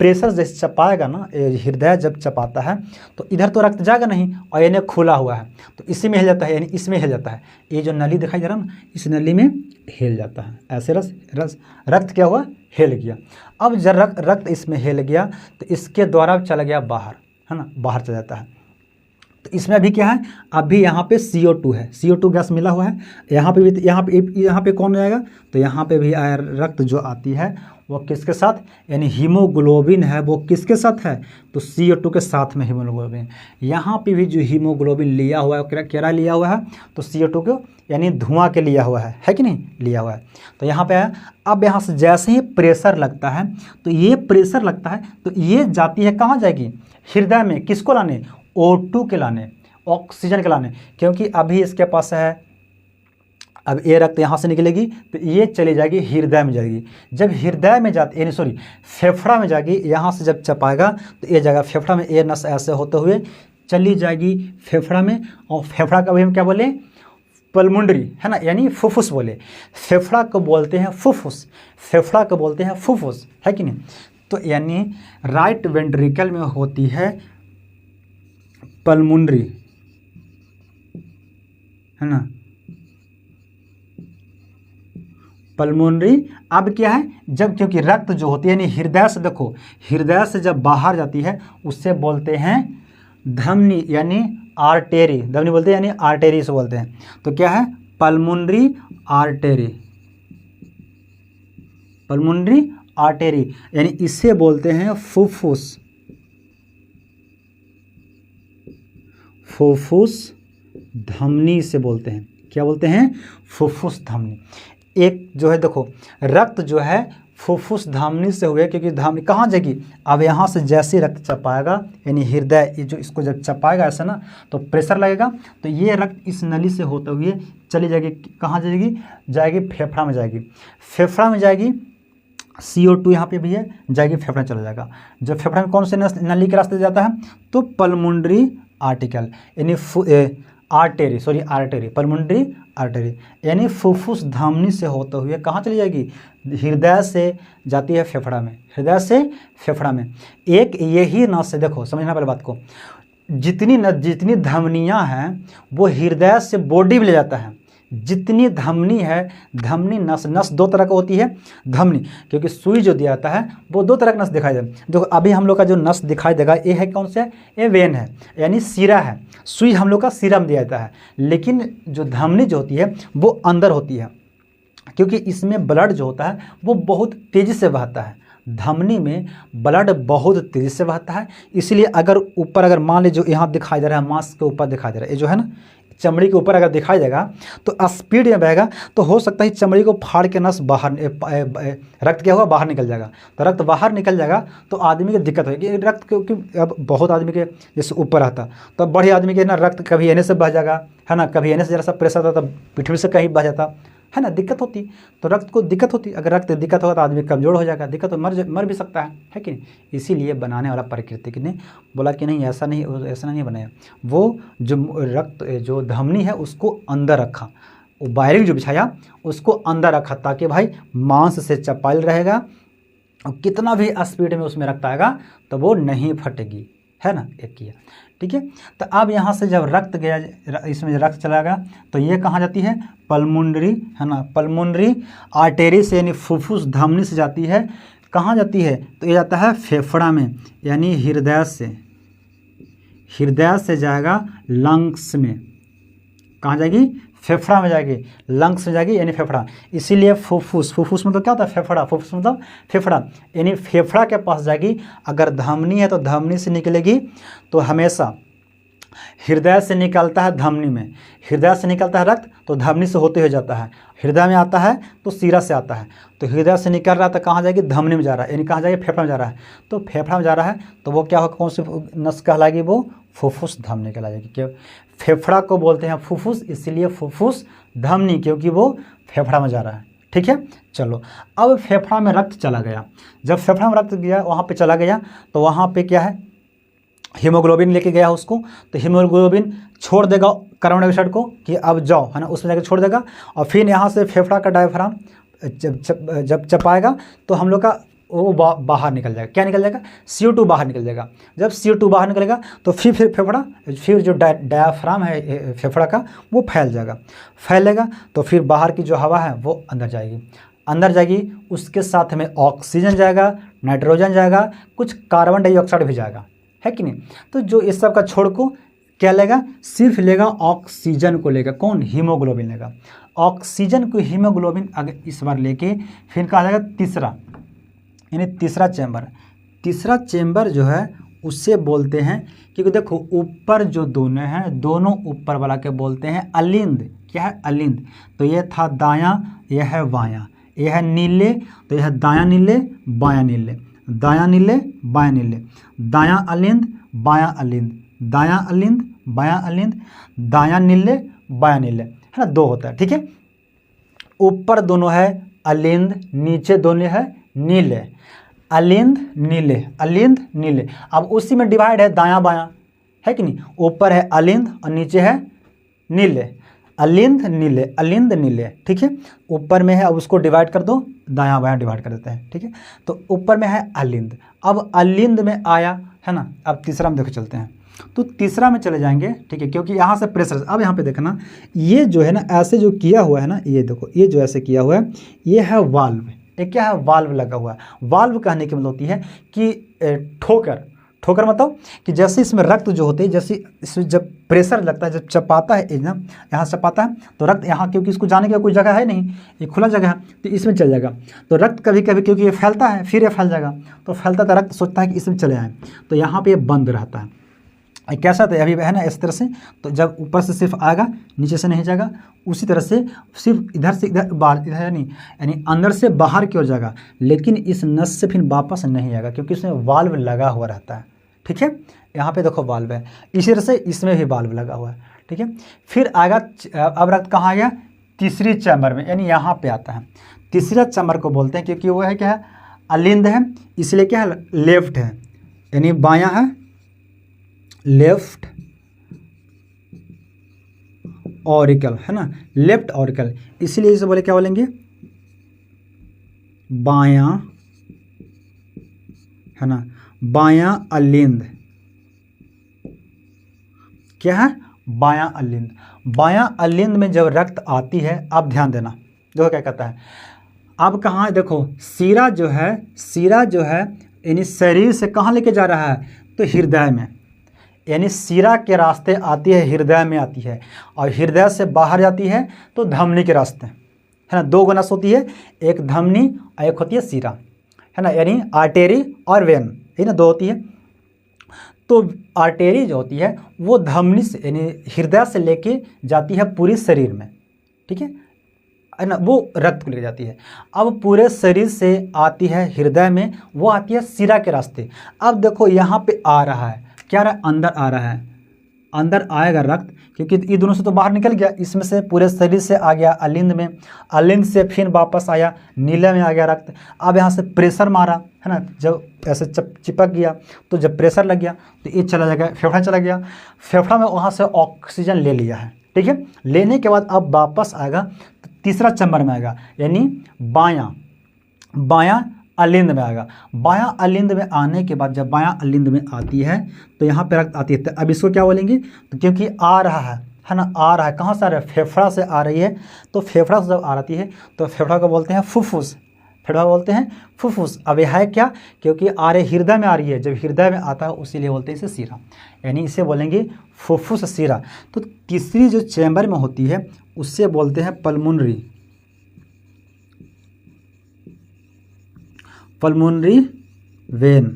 प्रेशर जैसे चपाएगा ना, हृदय जब चपाता है तो इधर तो रक्त जाएगा नहीं, और ये खुला हुआ है तो इसी में हिल जाता है, यानी इसमें हिल जाता है। ये जो नली दिखाई दे रहा है ना, इस नली में हिल जाता है, ऐसे रक्त क्या हुआ, हिल गया। अब जब रक्त इसमें हिल गया तो इसके द्वारा चला गया बाहर, है ना, बाहर चला जाता है। तो इसमें अभी क्या है, अभी यहाँ पे CO2 है, CO2 गैस मिला हुआ है। यहाँ पे भी, यहाँ पे कौन आएगा, तो यहाँ पे भी रक्त जो आती है वो किसके साथ, यानी हीमोग्लोबिन है, वो किसके साथ है, तो CO2 के साथ में हीमोग्लोबिन। यहाँ पे भी जो हीमोग्लोबिन लिया हुआ है, क्या लिया हुआ है, तो CO2 को, यानी धुआं के लिया हुआ है कि नहीं, लिया हुआ है। तो यहाँ पे आया। अब यहाँ से जैसे ही प्रेशर लगता है, तो ये प्रेशर लगता है तो ये जाती है, कहाँ जाएगी, हृदय में, किसको लाने, O2 के लाने, ऑक्सीजन के लाने, क्योंकि अभी इसके पास है। अब ये रक्त यहाँ से निकलेगी तो ये चली जाएगी हृदय में जाएगी। जब हृदय में जाती, यानी सॉरी फेफड़ा में जाएगी, यहाँ से जब चपाएगा तो ये जाएगा फेफड़ा में, ये नस ऐसे होते हुए चली जाएगी फेफड़ा में। और फेफड़ा का भी हम क्या बोले, पल्मोनरी, है ना, यानी फुफ्फुस बोले। फेफड़ा को बोलते हैं फुफ्फुस, है कि नहीं। तो यानी राइट वेंट्रिकल में होती है पल्मोनरी, है ना, पल्मोनरी। अब क्या है, जब क्योंकि रक्त जो होती है, यानी हृदय से, देखो हृदय से जब बाहर जाती है उससे बोलते हैं धमनी, यानी आर्टेरी, धमनी बोलते हैं, यानी आर्टेरी से बोलते हैं। तो क्या है, पल्मोनरी आर्टेरी, यानी इसे बोलते हैं फुफ्फुस धमनी से बोलते हैं। क्या बोलते हैं, फुफ्फुस धमनी। एक जो है देखो, रक्त जो है फुफ्फुस धमनी से हुए, क्योंकि धमनी कहाँ जाएगी, अब यहाँ से जैसे रक्त चपाएगा, यानी हृदय ये जो इसको जब चपाएगा ऐसा ना, तो प्रेशर लगेगा, तो ये रक्त इस नली से होते हुए चली जाएगी, कहाँ जाएगी, जाएगी फेफड़ा में जाएगी। फेफड़ा में जाएगी, CO2 यहाँ पे भी है, जाएगी फेफड़ा में चला जाएगा। जब फेफड़ा में कौन से नली के रास्ते जाता है, तो पल्मोनरी आर्टिकल यानी आर्टरी, पल्मोनरी आर्टरी, यानी फुफ्फुस धमनी से होते हुए कहाँ चली जाएगी, हृदय से जाती है फेफड़ा में, हृदय से फेफड़ा में। एक यही नस से, देखो समझना पहले बात को, जितनी धमनियाँ हैं वो हृदय से बॉडी में ले जाता है। जितनी धमनी है, धमनी नस दो तरह का होती है धमनी, क्योंकि सुई जो दिया जाता है वो दो तरह का नस दिखाई देगा। जो अभी हम लोग का जो नस दिखाई देगा ये है कौन सा है, ये वेन है, यानी सीरा है। सुई हम लोग का सीरा में दिया जाता है, लेकिन जो धमनी जो होती है वो अंदर होती है, क्योंकि इसमें ब्लड जो होता है वो बहुत तेज़ी से बहता है। धमनी में ब्लड बहुत तेज़ी से बहता है, इसलिए अगर ऊपर, अगर मान लीजिए जो यहाँ दिखाई दे रहा है, मांस के ऊपर दिखाई दे रहा है, ये जो है ना चमड़ी के ऊपर अगर दिखाई देगा तो स्पीड में बहेगा, तो हो सकता है चमड़ी को फाड़ के नस बाहर, रक्त क्या होगा, बाहर निकल जाएगा। तो रक्त बाहर निकल जाएगा तो आदमी की दिक्कत होगी। रक्त क्योंकि अब बहुत आदमी के जैसे ऊपर आता, तो बड़े आदमी के ना रक्त कभी एने से बह जाएगा, है ना, कभी एने से जरा सा प्रेशर आता, तब पिठड़ी से कहीं बह जाता है ना, दिक्कत होती। तो रक्त को दिक्कत होती, अगर रक्त दिक्कत होगा तो आदमी कमज़ोर हो जाएगा, दिक्कत तो मर भी सकता है कि नहीं। इसीलिए बनाने वाला प्रकृति ने बोला कि नहीं, ऐसा नहीं बनाया। वो जो रक्त जो धमनी है उसको अंदर रखा, वो वायरिंग जो बिछाया उसको अंदर रखा, ताकि भाई मांस से चपाइल रहेगा और कितना भी स्पीड में उसमें रक्त आएगा तो वो नहीं फटेगी, है ना। एक किया, ठीक है। तो अब यहाँ से जब रक्त गया, इसमें रक्त चला गया, तो ये कहाँ जाती है, पल्मोनरी, है ना, पल्मोनरी आर्टेरी से, यानी फुफ्फुस धमनी से जाती है, कहाँ जाती है, तो ये जाता है फेफड़ा में, यानी हृदय से जाएगा लंग्स में, कहाँ जाएगी, फेफड़ा में जाएगी, लंग्स में जाएगी, यानी फेफड़ा। इसीलिए फुफ्फुस मतलब क्या होता है, फेफड़ा, फुफ्फुस मतलब फेफड़ा, यानी फेफड़ा के पास जाएगी। अगर धमनी है तो धमनी से निकलेगी, तो हमेशा हृदय से निकलता है धमनी में, हृदय से निकलता है रक्त तो धमनी से होते हुए जाता है, हृदय में आता है तो सीरा से आता है, तो हृदय से निकल रहा है तो कहाँ जाएगी, धमनी में जा रहा है, यानी कहाँ जाएगी, फेफड़ा में जा रहा है। तो फेफड़ा में जा रहा है तो वो क्या होगा, कौन सी नस कहलाएगी, वो फुफ्फुस धमनी कहलाएगी। क्यों, फेफड़ा को बोलते हैं फुफ्फुस, इसीलिए फुफ्फुस धमनी, क्योंकि वो फेफड़ा में जा रहा है। ठीक है, चलो अब फेफड़ा में रक्त चला गया, जब फेफड़ा में रक्त गया वहाँ पे चला गया, तो वहाँ पे क्या है, हीमोग्लोबिन लेके गया उसको, तो हीमोग्लोबिन छोड़ देगा कार्बन डाइऑक्साइड को कि अब जाओ, है ना, उसमें जाकर छोड़ देगा। और फिर यहाँ से फेफड़ा का डायफ्राम जब चपाएगा तो हम लोग का वो बाहर निकल जाएगा। क्या निकल जाएगा, CO2 बाहर निकल जाएगा। जब CO2 बाहर निकलेगा तो फिर फेफड़ा, फिर जो डायफ्राम है फेफड़ा का वो फैलेगा, तो फिर बाहर की जो हवा है वो अंदर जाएगी, उसके साथ में ऑक्सीजन जाएगा, नाइट्रोजन जाएगा, कुछ कार्बन डाइऑक्साइड भी जाएगा, है कि नहीं। तो जो इस सब का छोड़ को क्या लेगा, सिर्फ लेगा ऑक्सीजन को लेगा, कौन, हीमोग्लोबिन लेगा। ऑक्सीजन को हीमोग्लोबिन अगर इस बार लेके फिर कहा जाएगा तीसरा, यानी तीसरा चेम्बर जो है उससे बोलते हैं, क्योंकि देखो ऊपर जो दोनों हैं, दोनों ऊपर वाला के बोलते हैं अलिंद। क्या है, अलिंद। तो ये था दायां, यह है बायां, यह है नीले, तो यह है दायां नीले बायां नीले, दायां नीले बायां नीले, दायां अलिंद बायां अलिंद, दायां अलिंद बायां अलिंद, दायां नीले बायां नीले, है ना, दो होता है। ठीक है, ऊपर दोनों है अलिंद, नीचे दोनों है नीले, अलिंद नीले, अलिंद नीले। अब उसी में डिवाइड है दायां बायां, है कि नहीं, ऊपर है अलिंद और नीचे है नीले, अलिंद नीले, अलिंद नीले। ठीक है, ऊपर में है, अब उसको डिवाइड कर दो, दायां बायां डिवाइड कर देते हैं। ठीक है, तो ऊपर में है अलिंद, अब अलिंद में आया, है ना। अब तीसरा में देखो चलते हैं, तो तीसरा में चले जाएंगे। ठीक है, क्योंकि यहाँ से प्रेशर, अब यहाँ पे देखना, ये जो है ना ऐसे जो किया हुआ है ना, ये देखो, ये जो ऐसे किया हुआ है, ये है वाल्व। एक क्या है, वाल्व लगा हुआ है। वाल्व कहने की मतलब होती है कि ठोकर मतलब कि जैसे इसमें रक्त जो होते हैं, जैसे इसमें जब प्रेशर लगता है, जब चपाता है एकदम, यहाँ चपाता है तो रक्त यहाँ, क्योंकि इसको जाने की कोई जगह है नहीं, ये खुला जगह है, तो इसमें चल जाएगा। तो रक्त कभी कभी क्योंकि ये फैलता है, फिर ये फैल जाएगा, तो फैलता तो रक्त सोचता है कि इसमें चले आए, तो यहाँ पे ये बंद रहता है। कैसा था अभी है ना इस तरह से, तो जब ऊपर से सिर्फ आएगा नीचे से नहीं जाएगा, उसी तरह से सिर्फ इधर से इधर बाहर, इधर नहीं, यानी अंदर से बाहर की ओर जाएगा, लेकिन इस नस से फिर वापस नहीं आएगा क्योंकि इसमें वाल्व लगा हुआ रहता है। ठीक है, यहाँ पे देखो वाल्व है, इसी तरह से इसमें भी वाल्व लगा हुआ है। ठीक है, फिर आएगा, अब रक्त कहाँ आ गया, तीसरी चैम्बर में, यानी यहाँ पे आता है। तीसरा चैम्बर को बोलते हैं क्योंकि वो है क्या है, अलिंद है, इसलिए क्या है, लेफ्ट है, यानी बायां है, लेफ्ट ऑरिकल है ना, लेफ्ट ऑरिकल, इसलिए इसे बोले क्या बोलेंगे, बायां है ना, बायां अलिंद, क्या है, बायां अलिंद। बायां अलिंद में जब रक्त आती है, आप ध्यान देना, देखो क्या कहता है, अब कहाँ देखो, सीरा जो है यानी शरीर से कहाँ लेके जा रहा है, तो हृदय में, यानी सीरा के रास्ते आती है, हृदय में आती है, और हृदय से बाहर जाती है तो धमनी के रास्ते, है ना। दो नस होती है, एक धमनी और एक होती है सीरा, है ना, यानी आर्टेरी और वेन, है ना, दो होती है। तो आर्टेरी जो होती है वो धमनी से यानी हृदय से लेके जाती है पूरे शरीर में। ठीक है ना, वो रक्त को लेके जाती है। अब पूरे शरीर से आती है हृदय में, वो आती है सिरा के रास्ते। अब देखो यहाँ पे आ रहा है, क्या रहा है, अंदर आ रहा है, अंदर आएगा रक्त, क्योंकि ये दोनों से तो बाहर निकल गया, इसमें से पूरे शरीर से आ गया अलिंद में, अलिंद से फिर वापस आया नीले में आ गया रक्त। अब यहाँ से प्रेशर मारा, है ना, जब ऐसे चिपक गया तो जब प्रेशर लग गया तो ये चला जाएगा, फेफड़ा चला गया, फेफड़ा में वहाँ से ऑक्सीजन ले लिया है। ठीक है, लेने के बाद अब वापस आएगा तो तीसरा चैम्बर में आएगा, यानी बायां अलिंद में आएगा। बायां अलिंद में आने के बाद जब बायां अलिंद में आती है तो यहाँ पे रक्त आती है। तो अब इसको क्या बोलेंगे, तो क्योंकि आ रहा है ना, आ रहा है, कहाँ से आ रहा है, फेफड़ा से आ रही है, तो फेफड़ा से जब आ रही है तो फेफड़ा को बोलते हैं फुफ्फुस, फेफड़ा बोलते हैं फुफ्फुस। अब यह है क्या, क्योंकि आ रहे हृदय में आ रही है, जब हृदय में आता है उसीलिए बोलते हैं इसे सीरा, यानी इसे बोलेंगे फुफ्फुस सीरा। तो तीसरी जो चैम्बर में होती है उससे बोलते हैं pulmonary, pulmonary vein,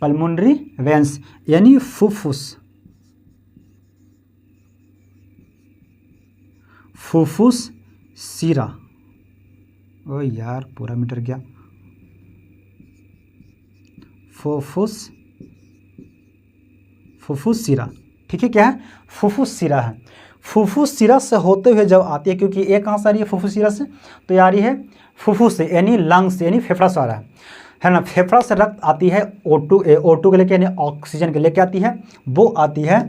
pulmonary veins, यानी फुफ्फुस, फुफ्फुस सीरा। ओ यार पूरा मीटर गया, फुफ्फुस सीरा। ठीक है, क्या है, फुफ्फुस सीरा है। फुफ्फुस सीरा से होते हुए जब आती है, क्योंकि एक कहाँ से आ रही है फुफ्फुस सीरा से, तो आ रही है फुफ्फुस से, यानी लंग्स यानी फेफड़ा से आ रहा है ना। फेफड़ा से रक्त आती है O2 के लेके, यानी ऑक्सीजन के लेके आती है, वो आती है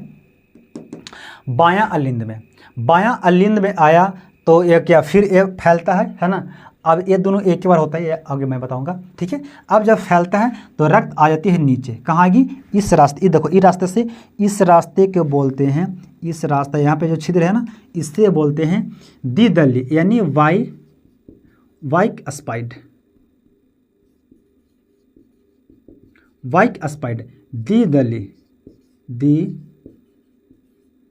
बायां अलिंद में। बायां अलिंद में आया तो ये क्या, फिर ये फैलता है ना। अब ये दोनों एक ही बार होता है, ये आगे मैं बताऊंगा। ठीक है, अब जब फैलता है तो रक्त आ जाती है नीचे, कहाँ आएगी, इस रास्ते, देखो इस रास्ते से, इस रास्ते को बोलते हैं, इस रास्ता यहाँ पे जो छिद्र है ना, इससे बोलते हैं द्विदली, यानी वाइक स्पाइड,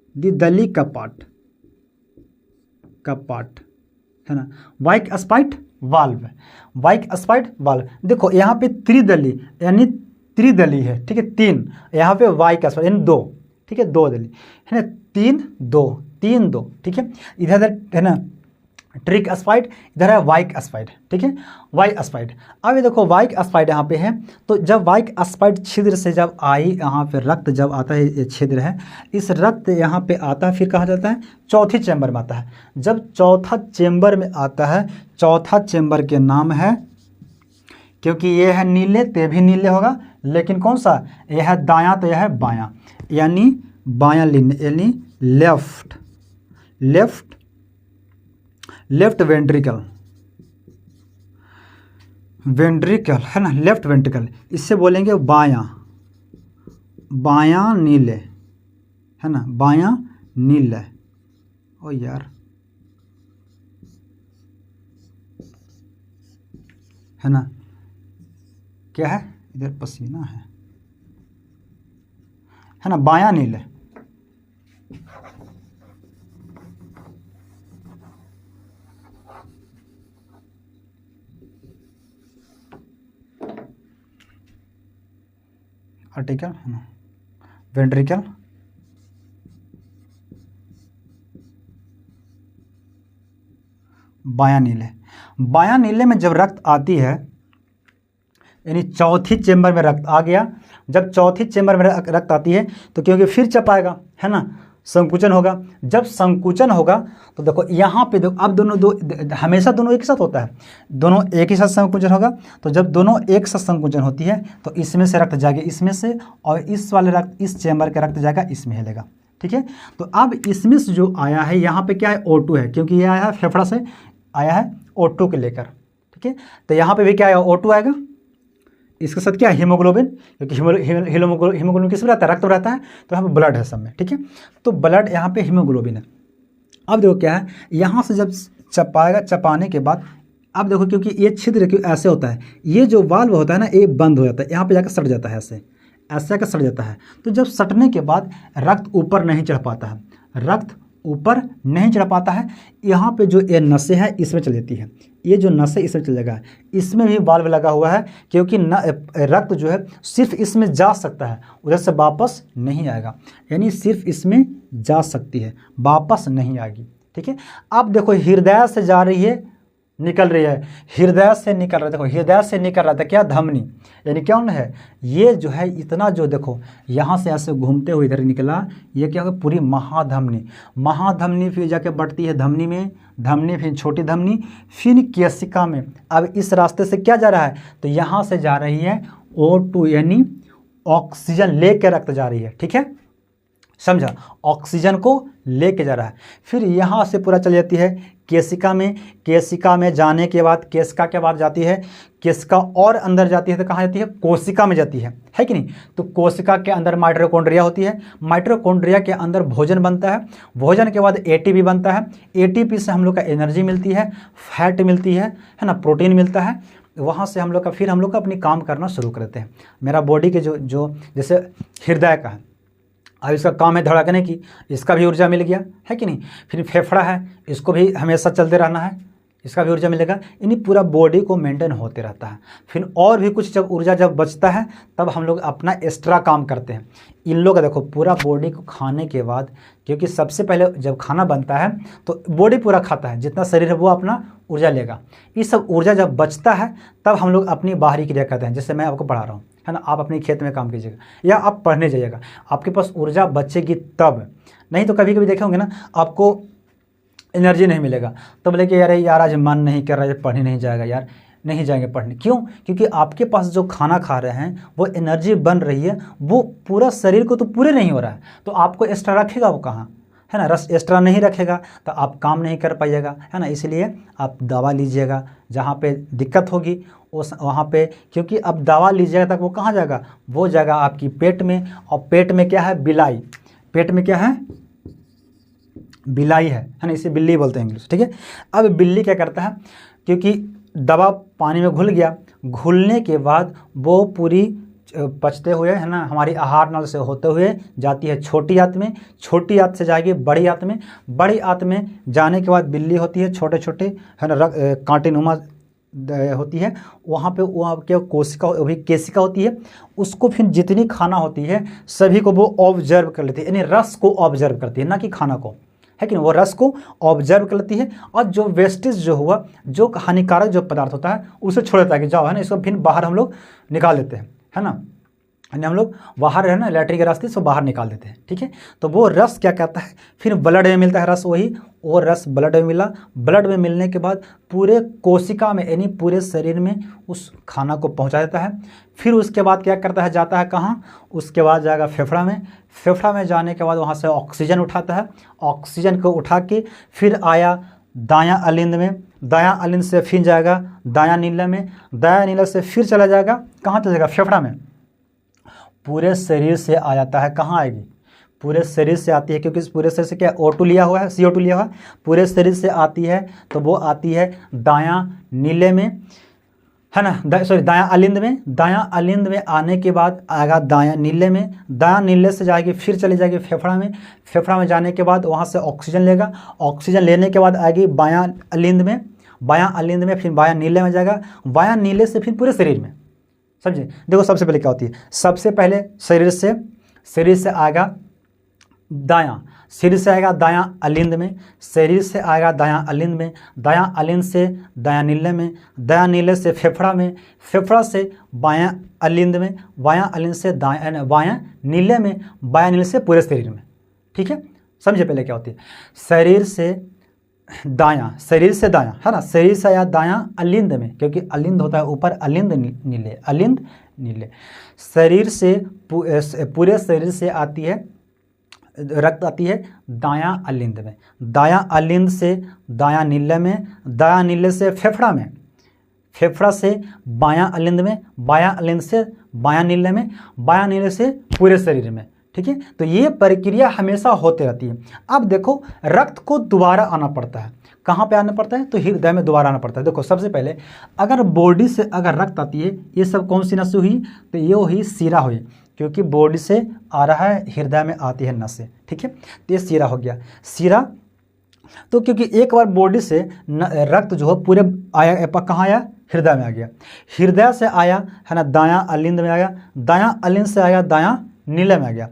द्विदली का पार्ट है ना, वाइक स्पाइड वाल्व, वाइक स्पाइड वाल्व। देखो यहाँ पे त्रिदली यानी त्रिदली है, ठीक है, तीन, यहाँ पे वाइक स्पाइड यानी दो, ठीक है, दो दली है ना, तीन दो, ठीक है, इधर है ना ट्रिक स्पाइड, इधर है वाइक स्पाइड, ठीक है, वाइक स्पाइड। अब ये देखो वाइक स्पाइड यहाँ पे है, तो जब वाइक स्पाइड छिद्र से जब आई, यहाँ पे रक्त जब आता है, ये छिद्र है, इस रक्त यहाँ पे आता है, फिर कहाँ जाता है, चौथी चैम्बर में आता है। जब चौथा चैम्बर में आता है, चौथा चैम्बर के नाम है, क्योंकि ये है नीले तो ये भी नीले होगा, लेकिन कौन सा, यह है दायां तो यह है बायां, यानी बायां यानी लेफ्ट वेंट्रिकल है ना, लेफ्ट वेंट्रिकल, इससे बोलेंगे बायां नीले है ना, बायां नीले। ओ यार है ना, क्या है, इधर पसीना है ना, बायां नीले। आर्टिकल है ना, वेंट्रिकल, बायां नीले। बायां नीले में जब रक्त आती है, यानी चौथी चेंबर में रक्त आ गया, जब चौथी चेंबर में रक्त आती है तो क्योंकि फिर चपाएगा, है ना, संकुचन होगा। जब संकुचन होगा तो देखो यहाँ पे देखो, अब दोनों हमेशा दोनों एक ही साथ होता है, दोनों एक ही साथ संकुचन होगा। तो जब दोनों एक साथ संकुचन होती है तो इसमें से रक्त जाएगा इसमें से, और इस वाले रक्त, इस चेंबर का रक्त जाएगा इसमें हिलेगा, ठीक है। तो अब इसमें से जो आया है यहाँ पे क्या है, O2 है, क्योंकि ये आया है फेफड़ा से, आया है O2 के लेकर, ठीक है। तो यहाँ पे भी क्या आएगा, O2 आएगा, इसके साथ क्या है, हीमोग्लोबिन, क्योंकि हीमोग्लोबिन किस में रहता है, रक्त में रहता है, तो यहाँ पे ब्लड है सब में, ठीक है। तो ब्लड यहाँ पे हीमोग्लोबिन है। अब देखो क्या है, यहाँ से जब चपाएगा, चपाने के बाद अब देखो, क्योंकि ये छिद्र क्यों ऐसे होता है, ये जो वाल्व होता है ना, ये बंद हो जाता है, यहाँ पे जाकर सट जाता है, ऐसे ऐसे आकर सट जाता है। तो जब सटने के बाद रक्त ऊपर नहीं चढ़ पाता है, रक्त ऊपर नहीं चढ़ पाता है, यहाँ पे जो ये नसें हैं इसमें चल जाती है, ये जो नसें इसमें चल जाएगा, इसमें भी वाल्व लगा हुआ है, क्योंकि रक्त जो है सिर्फ इसमें जा सकता है, उधर से वापस नहीं आएगा, यानी सिर्फ इसमें जा सकती है, वापस नहीं आएगी, ठीक है। अब देखो हृदय से जा रही है, निकल रही है, हृदय से निकल रहा है, देखो हृदय से निकल रहा था क्या, धमनी, यानी क्या है, ये जो है इतना जो देखो यहाँ से ऐसे घूमते हुए इधर निकला, ये क्या होगा, पूरी महाधमनी, महाधमनी फिर जाके बढ़ती है धमनी में, धमनी फिर छोटी धमनी, फिर केशिका में। अब इस रास्ते से क्या जा रहा है, तो यहाँ से जा रही है O2, यानी ऑक्सीजन लेके रक्त जा रही है, ठीक है, समझा, ऑक्सीजन को लेके जा रहा है। फिर यहाँ से पूरा चल जाती है केशिका में, केशिका में जाने के बाद, केशिका के बाद जाती है, केशिका और अंदर जाती है तो कहाँ जाती है, कोशिका में जाती है कि नहीं। तो कोशिका के अंदर माइटोकॉन्ड्रिया होती है, माइटोकॉन्ड्रिया के अंदर भोजन बनता है, भोजन के बाद ATP बनता है, ATP से हम लोग का एनर्जी मिलती है, फैट मिलती है ना, प्रोटीन मिलता है, वहाँ से हम लोग का फिर हम लोग का अपनी काम करना शुरू करते हैं। मेरा बॉडी के जो जैसे हृदय का है, अब इसका काम है धड़कने की, इसका भी ऊर्जा मिल गया, है कि नहीं। फिर फेफड़ा है, इसको भी हमेशा चलते रहना है, इसका भी ऊर्जा मिलेगा, यानी पूरा बॉडी को मेंटेन होते रहता है। फिर और भी कुछ जब ऊर्जा जब बचता है तब हम लोग अपना एक्स्ट्रा काम करते हैं। इन लोग का देखो पूरा बॉडी को खाने के बाद, क्योंकि सबसे पहले जब खाना बनता है तो बॉडी पूरा खाता है, जितना शरीर है वो अपना ऊर्जा लेगा। ये सब ऊर्जा जब बचता है तब हम लोग अपनी बाहरी क्रिया करते हैं, जैसे मैं आपको पढ़ा रहा हूँ, है ना, आप अपने खेत में काम कीजिएगा या आप पढ़ने जाइएगा, आपके पास ऊर्जा बचेगी तब, नहीं तो कभी कभी देखे होंगे ना, आपको एनर्जी नहीं मिलेगा, तब लेके यार आज मन नहीं कर रहा है, पढ़ने नहीं जाएगा, यार नहीं जाएंगे पढ़ने, क्यों, क्योंकि आपके पास जो खाना खा रहे हैं वो एनर्जी बन रही है, वो पूरा शरीर को तो पूरे नहीं हो रहा है, तो आपको एक्स्ट्रा रखेगा वो कहाँ, है ना, रस एक्स्ट्रा नहीं रखेगा तो आप काम नहीं कर पाइएगा, है ना। इसलिए आप दवा लीजिएगा, जहाँ पे दिक्कत होगी उस वहाँ पे, क्योंकि अब दवा लीजिएगा तक वो कहाँ जाएगा, वो जाएगा आपकी पेट में, और पेट में क्या है, बिलाई, पेट में क्या है, बिलाई है ना, इसे बिल्ली बोलते हैं इंग्लिश, ठीक है। अब बिल्ली क्या करता है, क्योंकि दवा पानी में घुल गया, घुलने के बाद वो पूरी पचते हुए, है ना, हमारी आहार नल से होते हुए जाती है छोटी आंत में, छोटी आंत से जाएगी बड़ी आंत में, बड़ी आंत में जाने के बाद बिल्ली होती है, छोटे छोटे, है ना, कांटेनुमा होती है, वहाँ पे वहाँ क्या कोशिका, अभी केशिका होती है, उसको फिर जितनी खाना होती है सभी को वो ऑब्जर्व कर लेती है, यानी रस को ऑब्जर्व करती है, ना कि खाना को, है कि नहीं, वो रस को ऑब्जर्व कर लेती है, और जो वेस्टेज जो हुआ, जो हानिकारक जो पदार्थ होता है उसे छोड़ देता है कि जाओ, है ना, इसको फिर बाहर हम लोग निकाल देते हैं, है ना, यानी हम लोग बाहर, है ना, लैट्रिन के रास्ते से बाहर निकाल देते हैं, ठीक है। तो वो रस क्या कहता है, फिर ब्लड में मिलता है रस, वही वो रस ब्लड में मिला, ब्लड में मिलने के बाद पूरे कोशिका में, यानी पूरे शरीर में उस खाना को पहुंचा देता है। फिर उसके बाद क्या करता है, जाता है कहाँ, उसके बाद जाएगा फेफड़ा में, फेफड़ा में जाने के बाद वहाँ से ऑक्सीजन उठाता है, ऑक्सीजन को उठा के फिर आया दायां अलिंद में, दायां अलिंद से फिर जाएगा दायां नीला में, दायां नीला से फिर चला जाएगा कहाँ, चला जाएगा फेफड़ा में, पूरे शरीर से आ जाता है, कहाँ आएगी, पूरे शरीर से आती है, क्योंकि इस पूरे शरीर से क्या O2 लिया हुआ है, CO2 लिया हुआ है, पूरे शरीर से आती है, तो वो आती है दायां नीले में, है ना, दायां अलिंद में, दायां अलिंद में आने के बाद आएगा दायां नीले में, दायां नीले से जाएगी फिर चली जाएगी फेफड़ा में, फेफड़ा में जाने के बाद वहाँ से ऑक्सीजन लेगा, ऑक्सीजन लेने के बाद आएगी बायां अलिंद में, बायां अलिंद में फिर बायां नीले में जाएगा, बायां नीले से फिर पूरे शरीर में, समझे। देखो सबसे पहले क्या होती है, सबसे पहले शरीर से शरीर से आएगा दायां, शरीर से आएगा दायां अलिंद में, शरीर से आएगा दायां अलिंद में, दायां अलिंद से दायां नीले में, दायां नीले से फेफड़ा में, फेफड़ा से बायां अलिंद में, बायां अलिंद से दायां बायां नीले में, बायां नीले से पूरे शरीर में। ठीक है, समझे पहले क्या होती है। शरीर से दायां, शरीर से दायां है ना, शरीर से आया दायां अलिंद में, क्योंकि अलिंद होता है ऊपर, अलिंद नीले, अलिंद नीले। शरीर से पूरे शरीर से आती है रक्त आती है दायां अलिंद में, दायां अलिंद से दायां नीले में, दायां नीले से फेफड़ा में, फेफड़ा से बायां अलिंद में, बायां अलिंद से बायां नीले में, बायां नीले से पूरे शरीर में। ठीक है, तो ये प्रक्रिया हमेशा होते रहती है। अब देखो रक्त को दोबारा आना पड़ता है, कहाँ पे आना पड़ता है, तो हृदय में दोबारा आना पड़ता है। देखो सबसे पहले अगर बॉडी से अगर रक्त आती है, ये सब कौन सी नसें हुई, तो ये हुई शिरा हुई, क्योंकि बॉडी से आ रहा है हृदय में आती है नसें। ठीक है, तो ये शिरा हो गया, शिरा। तो क्योंकि एक बार बॉडी से रक्त जो है पूरे आया, कहाँ आया, हृदय में आ गया, हृदय से आया है ना दायां अलिंद में आ गया, दायां अलिंद से आया दायां नीले में आ गया,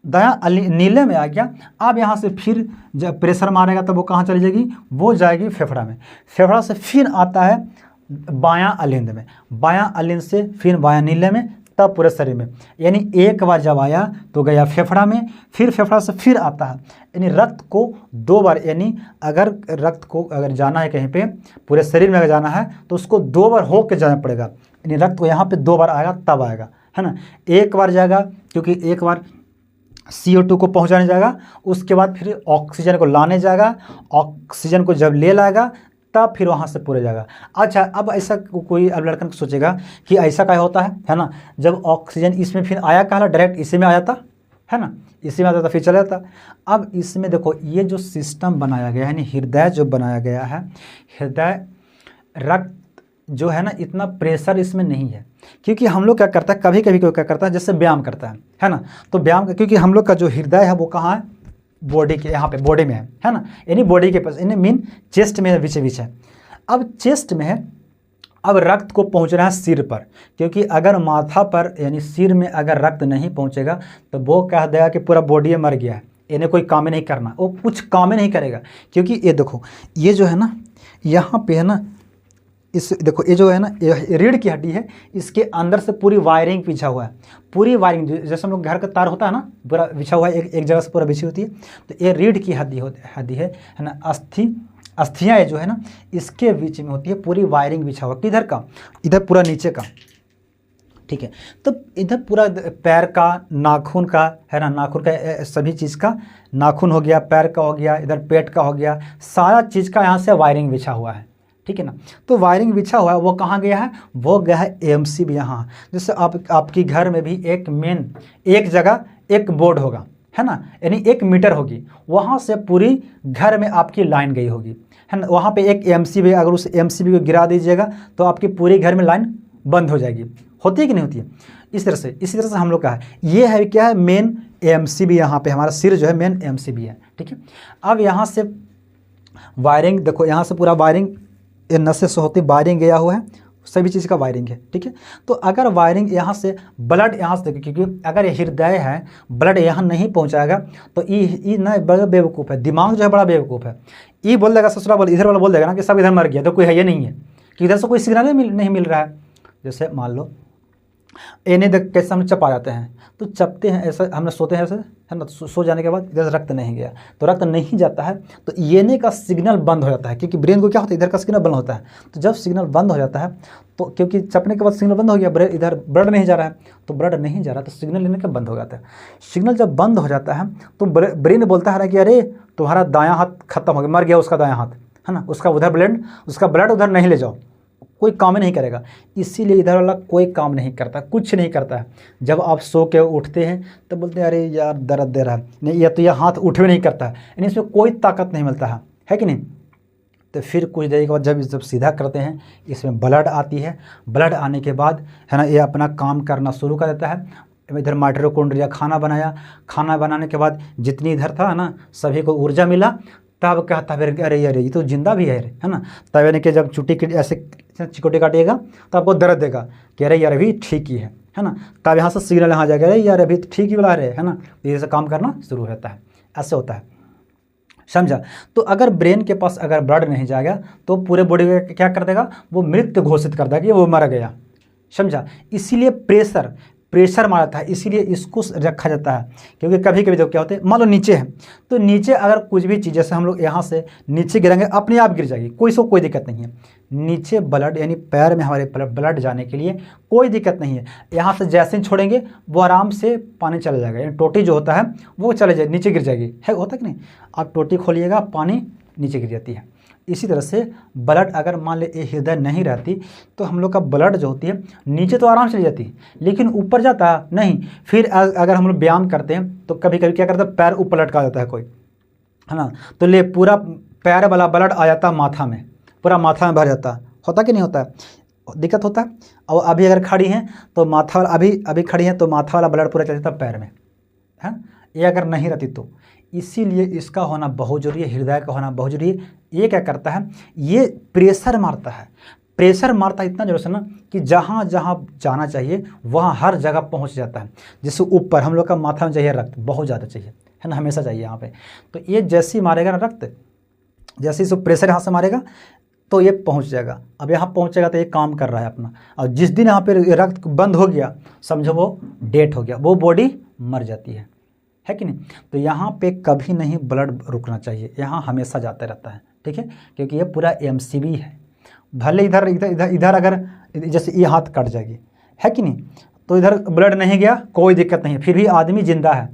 दायां नीले में आ गया। अब यहाँ से फिर जब प्रेशर मारेगा तब वो कहाँ चली जाएगी, वो जाएगी फेफड़ा में, फेफड़ा से फिर आता है बायां अलिंद में, बायां अलिंद से फिर बायां नीले में, तब पूरे शरीर में। यानी एक बार जब आया तो गया फेफड़ा में, फिर फेफड़ा से फिर आता है। यानी रक्त को 2 बार, यानी अगर रक्त को अगर जाना है कहीं पे पूरे शरीर में अगर जाना है तो उसको 2 बार होके जाना पड़ेगा। यानी रक्त को यहाँ पे 2 बार आएगा तब आएगा, है ना। एक बार जाएगा क्योंकि एक बार CO2 को पहुँचाने जाएगा, उसके बाद फिर ऑक्सीजन को लाने जाएगा, ऑक्सीजन को जब ले लाएगा तब फिर वहाँ से पूरे जाएगा। अच्छा, अब ऐसा कोई अब लड़कन सोचेगा कि ऐसा क्या होता है ना, जब ऑक्सीजन इसमें फिर आया कहाँ, डायरेक्ट इसी में आ जाता है ना, इसी में आता था फिर चला जाता। अब इसमें देखो ये जो सिस्टम बनाया गया है, यानी हृदय जो बनाया गया है, हृदय रक्त जो है ना इतना प्रेशर इसमें नहीं है, क्योंकि हम लोग क्या करता है, कभी कभी क्या करता है, जैसे व्यायाम करता है ना, तो व्यायाम क्योंकि हम लोग का जो हृदय है वो कहाँ है, बॉडी के यहाँ पे बॉडी में है ना, यानी बॉडी के पास, यानी मीन चेस्ट में बीच बीच है। अब चेस्ट में है, अब रक्त को पहुँच रहा है सिर पर, क्योंकि अगर माथा पर यानी सिर में अगर रक्त नहीं पहुँचेगा तो वो कह देगा कि पूरा बॉडी मर गया है, इन्हें कोई काम ही नहीं करना, वो कुछ काम ही नहीं करेगा। क्योंकि ये देखो ये जो है ना यहाँ पे है ना, इस देखो ये जो है ना ये रीढ़ की हड्डी है, इसके अंदर से पूरी वायरिंग बिछा हुआ है, पूरी वायरिंग जैसे हम लोग घर का तार होता है ना पूरा बिछा हुआ है, एक जगह से पूरा बिछी होती है, तो ये रीढ़ की हड्डी है ना, अस्थियाँ जो है ना इसके बीच में होती है, पूरी वायरिंग बिछा हुआ, किधर का, इधर पूरा नीचे का। ठीक है, तो इधर पूरा पैर का, नाखून का है ना, नाखून का सभी चीज़ का, नाखून हो गया, पैर का हो गया, इधर पेट का हो गया, सारा चीज़ का यहाँ से वायरिंग बिछा हुआ है। ठीक है ना, तो वायरिंग बिछा हुआ है, वो कहाँ गया है, वो गया है AMC भी यहाँ। जैसे आपकी घर में भी एक जगह एक बोर्ड होगा, है ना, यानी 1 मीटर होगी, वहाँ से पूरी घर में आपकी लाइन गई होगी, है ना, वहाँ पे एक AMC भी, अगर उस AMC को गिरा दीजिएगा तो आपकी पूरी घर में लाइन बंद हो जाएगी। होती है कि नहीं होती है, इसी तरह से हम लोग का है, ये है क्या है, मेन AMC भी यहाँ पे, हमारा सिर जो है मेन AMC भी है। ठीक है, अब यहाँ से वायरिंग देखो, यहाँ से पूरा वायरिंग ये नसें से होती वायरिंग गया हुआ है, सभी चीज़ का वायरिंग है। ठीक है, तो अगर वायरिंग यहाँ से ब्लड यहाँ से, क्योंकि अगर हृदय है ब्लड यहाँ नहीं पहुँचाएगा तो ये ना बड़ा बेवकूफ़ है, दिमाग जो है बड़ा बेवकूफ़ है, ये बोल देगा ससुरा बोल, इधर वाला बोल देगा ना कि सब इधर मर गया, तो कोई है ये नहीं है कि इधर से कोई सिग्नल नहीं मिल रहा है। जैसे मान लो इन्हें देख कैसे हम चपा जाते हैं, तो चपते हैं ऐसा, हमने सोते हैं ऐसे है ना, सो जाने के बाद इधर रक्त नहीं गया, तो रक्त नहीं जाता है तो येने का सिग्नल बंद हो जाता है, क्योंकि ब्रेन को क्या होता है, इधर का सिग्नल बंद होता है। तो जब सिग्नल बंद हो जाता है तो क्योंकि चपने के बाद सिग्नल बंद हो गया, इधर ब्लड नहीं जा रहा है, तो ब्लड नहीं जा रहा तो सिग्नल लेने का बंद हो जाता है। सिग्नल जब बंद हो जाता है तो ब्रेन बोलता है ना कि अरे तुम्हारा दायां हाथ खत्म हो गया, मर गया उसका दायां हाथ, है ना, उसका ब्लड उधर नहीं ले जाओ, कोई काम ही नहीं करेगा। इसीलिए इधर वाला कोई काम नहीं करता, कुछ नहीं करता है। जब आप सो के उठते हैं तो बोलते हैं अरे यार दर्द दे रहा है, नहीं या तो यह हाथ उठ भी नहीं करता है, यानी इसमें कोई ताकत नहीं मिलता है कि नहीं। तो फिर कुछ देर के बाद जब सीधा करते हैं, इसमें ब्लड आती है, ब्लड आने के बाद है ना ये अपना काम करना शुरू कर देता है। इधर माइटोकॉन्ड्रिया खाना बनाया, खाना बनाने के बाद जितनी इधर था ना सभी को ऊर्जा मिला, तब कहता है अरे ये तो जिंदा भी है ना। तब यानी कि जब चुटी ऐसे चिकोटी काटिएगा तो आपको दर्द देगा कि अरे यार अभी ठीक ही है है ना, तब यहाँ से सिग्नल यहाँ जाएगा, अरे यार अभी तो ठीक ही बुला रहे है ना, धीरे से काम करना शुरू होता है, ऐसे होता है, समझा। तो अगर ब्रेन के पास अगर ब्लड नहीं जाएगा तो पूरे बॉडी को क्या कर देगा, वो मृत घोषित कर देगा कि वो मर गया, समझा। इसीलिए प्रेशर मारा जाता है, इसीलिए इसको रखा जाता है, क्योंकि कभी कभी देखो क्या होता है, मान लो नीचे है तो नीचे अगर कुछ भी चीज़, जैसे हम लोग यहाँ से नीचे गिरेंगे अपने आप गिर जाएगी, कोई दिक्कत नहीं है। नीचे ब्लड यानी पैर में हमारे ब्लड जाने के लिए कोई दिक्कत नहीं है, यहाँ से जैसे ही छोड़ेंगे वो आराम से पानी चला जाएगा, यानी टोटी जो होता है वो चले जाए नीचे गिर जाएगी, है होता कि नहीं। आप टोटी खोलिएगा पानी नीचे गिर जाती है। इसी तरह से ब्लड अगर मान ले हृदय नहीं रहती तो हम लोग का ब्लड जो होती है नीचे तो आराम से चली जाती है, लेकिन ऊपर जाता नहीं। फिर अगर हम लोग व्यायाम करते हैं तो कभी कभी क्या करता है, पैर ऊपर लटका जाता है कोई, है ना, तो ले पूरा पैर वाला ब्लड आ जाता है माथा में, पूरा माथा में भर जाता है, होता कि नहीं होता है, दिक्कत होता है। और अभी अगर खड़ी हैं तो माथा वाला अभी खड़ी हैं तो माथा वाला ब्लड पूरा चल जाता है पैर में, है, ये अगर नहीं रहती तो। इसीलिए इसका होना बहुत जरूरी है, हृदय का होना बहुत जरूरी है। ये क्या करता है, ये प्रेशर मारता है, इतना जरूर से ना कि जहाँ जहाँ जाना चाहिए वहाँ हर जगह पहुँच जाता है। जैसे ऊपर हम लोग का माथा में चाहिए रक्त, बहुत ज़्यादा चाहिए, है ना, हमेशा चाहिए यहाँ पे, तो ये जैसे ही मारेगा ना रक्त, जैसे ही प्रेशर यहाँ से मारेगा तो ये पहुँच जाएगा। अब यहाँ पहुँचेगा तो ये काम कर रहा है अपना, और जिस दिन यहाँ पे रक्त बंद हो गया समझो वो डेथ हो गया, वो बॉडी मर जाती है कि नहीं। तो यहाँ पे कभी नहीं ब्लड रुकना चाहिए, यहाँ हमेशा जाता रहता है, ठीक है, क्योंकि ये पूरा एमसीबी है। भले इधर अगर जैसे ये हाथ कट जाएगी, है कि नहीं, तो इधर ब्लड नहीं गया कोई दिक्कत नहीं, फिर भी आदमी जिंदा है।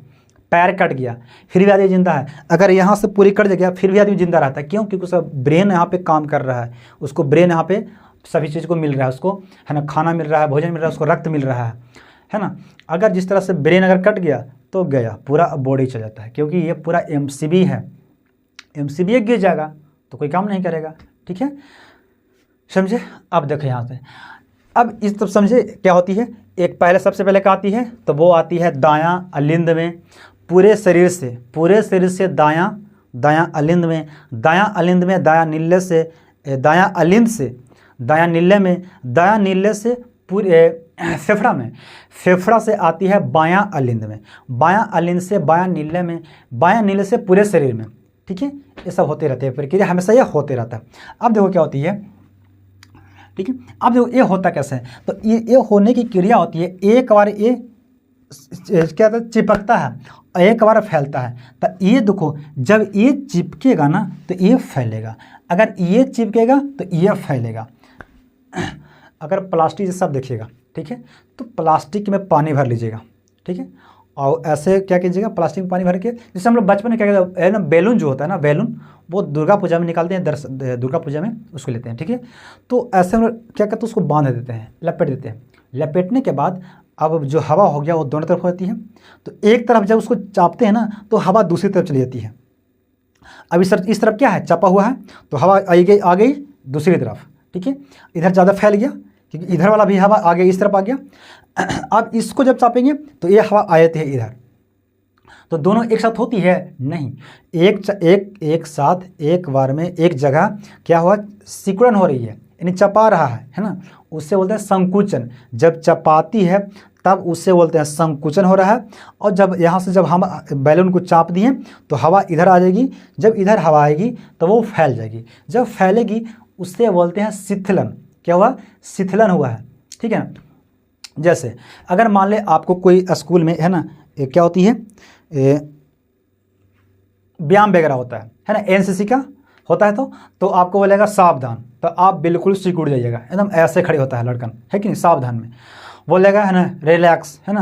पैर कट गया फिर भी आदमी जिंदा है, अगर यहाँ से पूरी कट गया फिर भी आदमी जिंदा रहता है। क्यों? क्योंकि उसका ब्रेन यहाँ पे काम कर रहा है, उसको ब्रेन यहाँ पे सभी चीज़ को मिल रहा है, उसको है ना, खाना मिल रहा है, भोजन मिल रहा है, उसको रक्त मिल रहा है ना। अगर जिस तरह से ब्रेन अगर कट गया तो गया, पूरा बॉडी चल जाता है, क्योंकि ये पूरा एमसीबी है, एमसीबी गिर जाएगा तो कोई काम नहीं करेगा, ठीक है, समझे। अब देखो यहाँ से, अब इस तरफ समझे क्या होती है, एक पहले सबसे पहले क्या आती है, तो वो आती है दायां अलिंद में, पूरे शरीर से दायां अलिंद में, दायां अलिंद में दायां नीले से, दायां अलिंद से दायां नीले से पूरे फेफड़ा में, फेफड़ा से आती है बायां अलिंद में, बायां अलिंद से बायां नीले में, बायां नीले से पूरे शरीर में, ठीक है। ये सब होते रहते हैं, प्रक्रिया हमेशा ये होते रहता है। अब देखो क्या होती है, ठीक है, अब देखो ये होता कैसे है, तो ये होने की क्रिया होती है, एक बार ये क्या होता है, चिपकता है, एक बार फैलता है। तो ये देखो जब ये चिपकेगा ना तो ये फैलेगा, अगर ये चिपकेगा तो ये फैलेगा। अगर प्लास्टिक जैसा देखिएगा, ठीक है, तो प्लास्टिक में पानी भर लीजिएगा, ठीक है, और ऐसे क्या कीजिएगा, प्लास्टिक में पानी भर के, जैसे हम लोग बचपन में क्या कहते हैं ना, बैलून जो होता है ना, बैलून वो दुर्गा पूजा में निकालते हैं, दुर्गा पूजा में उसको लेते हैं, ठीक है। तो ऐसे हम लोग क्या करते हैं, उसको बांध देते हैं, लपेट देते हैं। लपेटने के बाद अब जो हवा हो गया वो दोनों तरफ होती है, तो एक तरफ जब उसको चापते हैं ना तो हवा दूसरी तरफ चली जाती है। अब इस तरफ क्या है, चापा हुआ है, तो हवा आ गई दूसरी तरफ, ठीक है, इधर ज़्यादा फैल गया क्योंकि इधर वाला भी हवा आ गया, इस तरफ आ गया। अब इसको जब चापेंगे तो ये हवा आ जाती है इधर, तो दोनों एक साथ होती है नहीं, एक साथ एक बार में एक जगह क्या हुआ, सिकुड़न हो रही है, यानी चपा रहा है ना, उससे बोलते हैं संकुचन। जब चपाती है तब उससे बोलते हैं संकुचन हो रहा है। और जब यहाँ से जब हम बैलून को चाप दिए तो हवा इधर आ जाएगी, जब इधर हवा आएगी तो वो फैल जाएगी, जब फैलेगी उससे बोलते हैं शिथिलन। क्या हुआ, शिथिलन हुआ है, ठीक है ना। जैसे अगर मान ले आपको कोई स्कूल में है ना, क्या होती है, व्यायाम वगैरह होता है ना, एनसीसी का होता है, तो आपको बोलेगा सावधान, तो आप बिल्कुल सिकुड़ जाइएगा, एकदम ऐसे खड़े होता है लड़कन, है कि नहीं, सावधान में बोलेगा है ना, रिलैक्स है ना,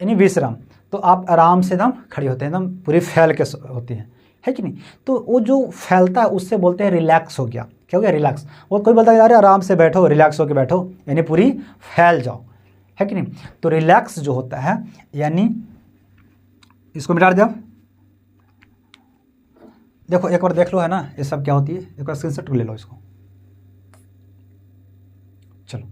यानी विश्राम, तो आप आराम से एकदम खड़े होते हैं, एकदम पूरी फैल के होती है कि नहीं। तो वो जो फैलता है उससे बोलते हैं रिलैक्स हो गया। क्या हो गया, रिलैक्स। वो कोई बोलता है अरे आराम से बैठो, रिलैक्स होकर बैठो, यानी पूरी फैल जाओ, है कि नहीं। तो रिलैक्स जो होता है, यानी इसको मिटा दो, देखो एक बार देख लो है ना, ये सब क्या होती है, एक बार स्क्रीनशॉट ले लो इसको, चलो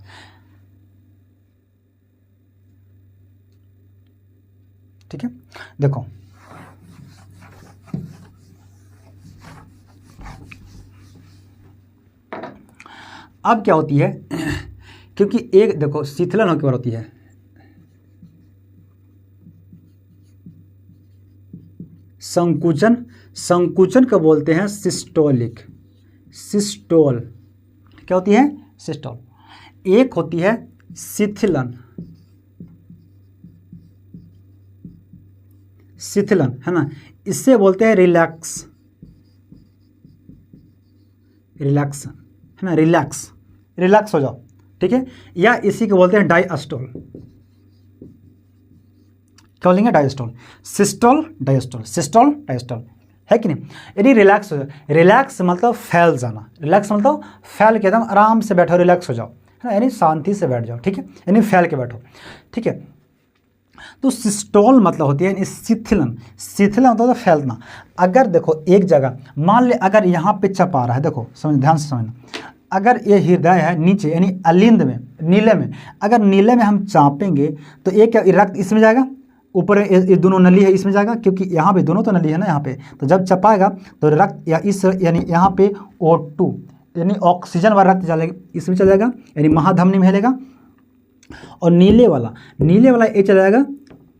ठीक है। देखो अब क्या होती है, क्योंकि एक देखो शीतलन होकर होती है, संकुचन, संकुचन को बोलते हैं सिस्टोलिक, सिस्टोल। क्या होती है? सिस्टोल। एक होती है शिथिलन, शिथिलन है ना, इससे बोलते हैं रिलैक्स, रिलैक्स है ना, रिलैक्स, रिलैक्स हो जाओ, ठीक है। या इसी को बोलते हैं डायस्टोल। क्या बोलेंगे? Diastole. Systole, diastole, systole, diastole, है कि नहीं। यदि रिलैक्स हो जाओ, रिलैक्स मतलब फैल जाना, रिलैक्स मतलब फैल के एकदम आराम से बैठो, रिलैक्स हो जाओ, है ना, यानी शांति से बैठ जाओ, ठीक है, यानी फैल के बैठो, ठीक है। तो सिस्टोल मतलब होती है शिथिलन, शिथिलन मतलब तो फैलना। अगर देखो एक जगह मान ले, अगर यहाँ पे चप आ रहा है, देखो समझ, ध्यान से समझना, अगर ये हृदय है नीचे यानी अलिंद में, नीले में, अगर नीले में हम चापेंगे तो एक रक्त इसमें जाएगा, ऊपर ये दोनों नली है इसमें जाएगा, क्योंकि यहाँ पे दोनों तो नली है ना यहाँ पे, तो जब चपाएगा तो रक्त या इस यानी यहाँ पे O2 यानी ऑक्सीजन वाला रक्त चलेगा, इसमें चल जाएगा यानी महाधमनी में हेलेगा, और नीले वाला ये चला जाएगा